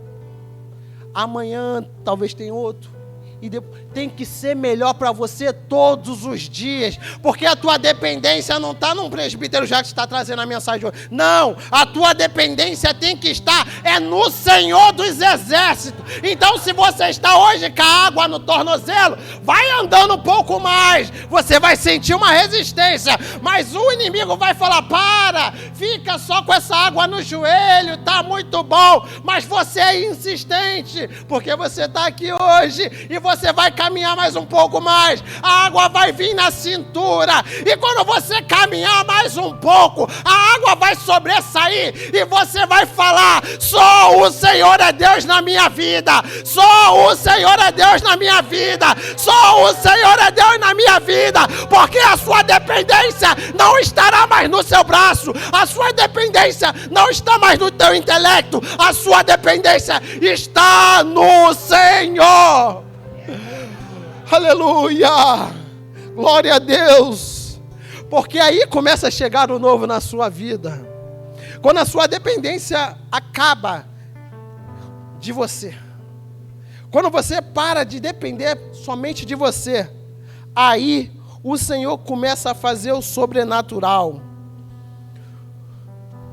Amanhã talvez tenha outro. E tem que ser melhor para você todos os dias, porque a tua dependência não está num presbítero já que está trazendo a mensagem hoje. Não, a tua dependência tem que estar no Senhor dos Exércitos. Então, se você está hoje com a água no tornozelo, vai andando um pouco mais, você vai sentir uma resistência, mas o inimigo vai falar, para, fica só com essa água no joelho, está muito bom, mas você é insistente, porque você está aqui hoje, e você vai caminhar mais um pouco mais, a água vai vir na cintura, e quando você caminhar mais um pouco, a água vai sobressair, e você vai falar, só o Senhor é Deus na minha vida, só o Senhor é Deus na minha vida, só o Senhor é Deus na minha vida, porque a sua dependência não estará mais no seu braço, a sua dependência não está mais no teu intelecto, a sua dependência está no Senhor. Aleluia, glória a Deus, porque aí começa a chegar o novo na sua vida, quando a sua dependência acaba de você, quando você para de depender somente de você, aí o Senhor começa a fazer o sobrenatural.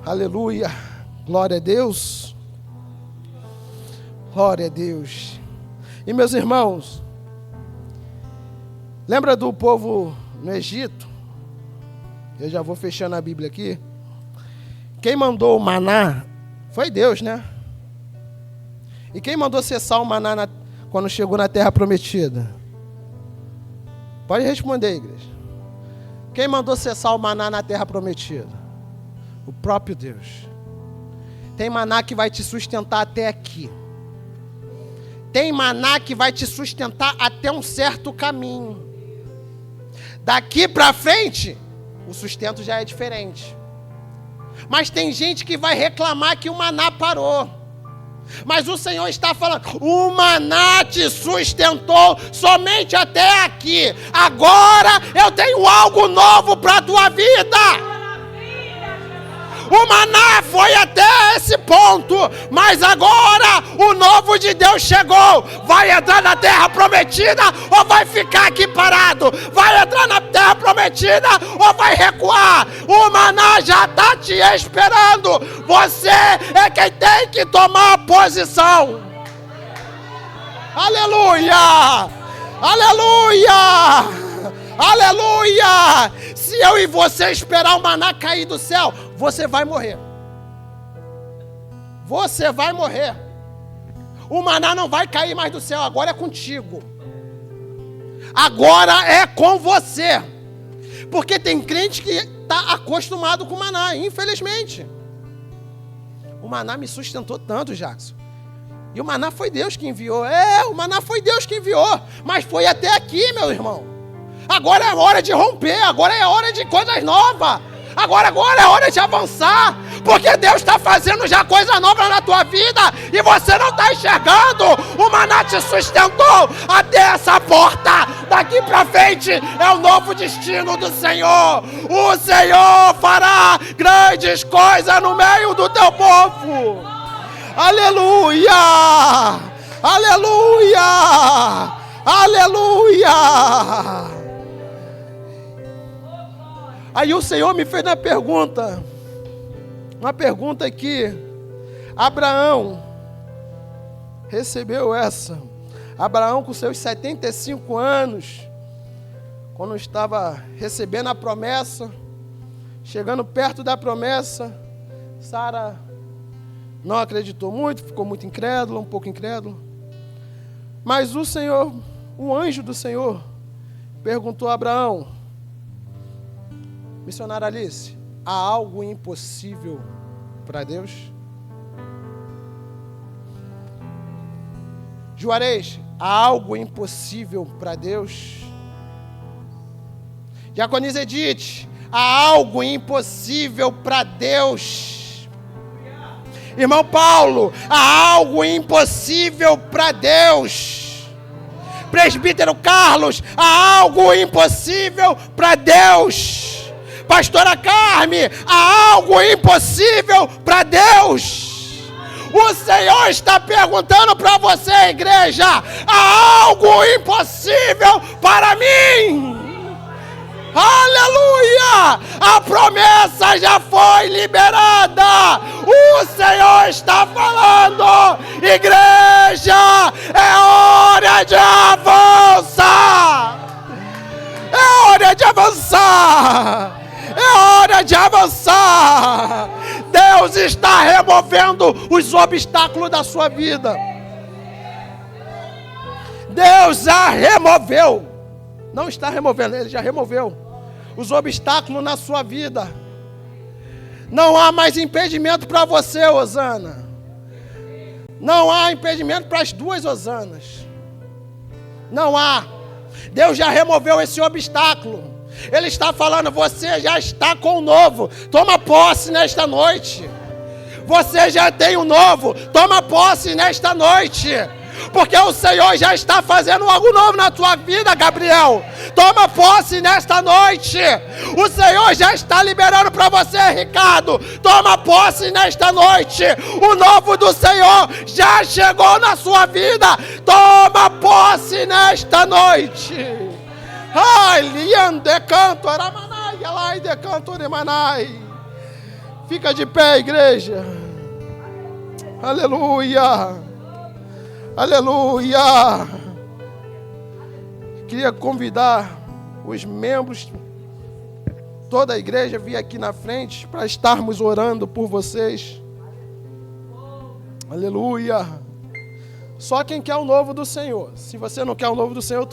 Aleluia, glória a Deus, glória a Deus. E meus irmãos, lembra do povo no Egito? Eu já vou fechando a Bíblia aqui. Quem mandou o maná foi Deus, né? E quem mandou cessar o maná quando chegou na terra prometida? Pode responder, igreja. Quem mandou cessar o maná na terra prometida? O próprio Deus. Tem maná que vai te sustentar até aqui. Tem maná que vai te sustentar até um certo caminho. Daqui para frente, o sustento já é diferente. Mas tem gente que vai reclamar que o maná parou. Mas o Senhor está falando, o maná te sustentou somente até aqui. Agora eu tenho algo novo para a tua vida. O maná foi até esse ponto, mas agora o novo de Deus chegou. Vai entrar na terra prometida ou vai ficar aqui parado? Vai entrar na terra prometida ou vai recuar? O maná já está te esperando. Você é quem tem que tomar a posição. Aleluia! Aleluia! Aleluia! Se eu e você esperar o maná cair do céu, você vai morrer. Você vai morrer. O maná não vai cair mais do céu, agora é contigo. Agora é com você. Porque tem crente que está acostumado com o maná, infelizmente. O maná me sustentou tanto, Jackson. E o maná foi Deus que enviou. O maná foi Deus que enviou. Mas foi até aqui, meu irmão. Agora é hora de romper, agora é hora de coisas novas. Agora é hora de avançar. Porque Deus está fazendo já coisa nova na tua vida e você não está enxergando. O maná te sustentou até essa porta. Daqui para frente é o novo destino do Senhor. O Senhor fará grandes coisas no meio do teu povo. Aleluia! Aleluia! Aleluia! Aí o Senhor me fez uma pergunta que Abraão recebeu essa. Abraão, com seus 75 anos, quando estava recebendo a promessa, Chegando perto da promessa, Sara não acreditou muito, ficou muito incrédula, um pouco incrédula. Mas o Senhor, o anjo do Senhor, perguntou a Abraão: missionária Alice, há algo impossível para Deus? Juarez, há algo impossível para Deus? Diaconisa Edith, há algo impossível para Deus? Irmão Paulo, há algo impossível para Deus? Presbítero Carlos, há algo impossível para Deus? Pastora Carme, há algo impossível para Deus? O Senhor está perguntando para você, igreja: há algo impossível para mim? Aleluia! A promessa já foi liberada. O Senhor está falando: igreja, é hora de avançar. É hora de avançar. É hora de avançar. Deus está removendo os obstáculos da sua vida. Deus já removeu. Não está removendo, Ele já removeu os obstáculos na sua vida. Não há mais impedimento para você, Osana. Não há impedimento para as duas Osanas. Não há. Deus já removeu esse obstáculo. Ele está falando: você já está com o novo. Toma posse nesta noite. Você já tem o novo. Toma posse nesta noite. Porque o Senhor já está fazendo algo novo na tua vida, Gabriel. Toma posse nesta noite. O Senhor já está liberando para você, Ricardo. Toma posse nesta noite. O novo do Senhor já chegou na sua vida. Toma posse nesta noite. Ai, lian de canto, aramanai, alai de canto, remanai. Fica de pé, igreja. Aleluia. Aleluia! Queria convidar os membros, toda a igreja, vir aqui na frente para estarmos orando por vocês. Aleluia! Só quem quer o novo do Senhor. Se você não quer o novo do Senhor,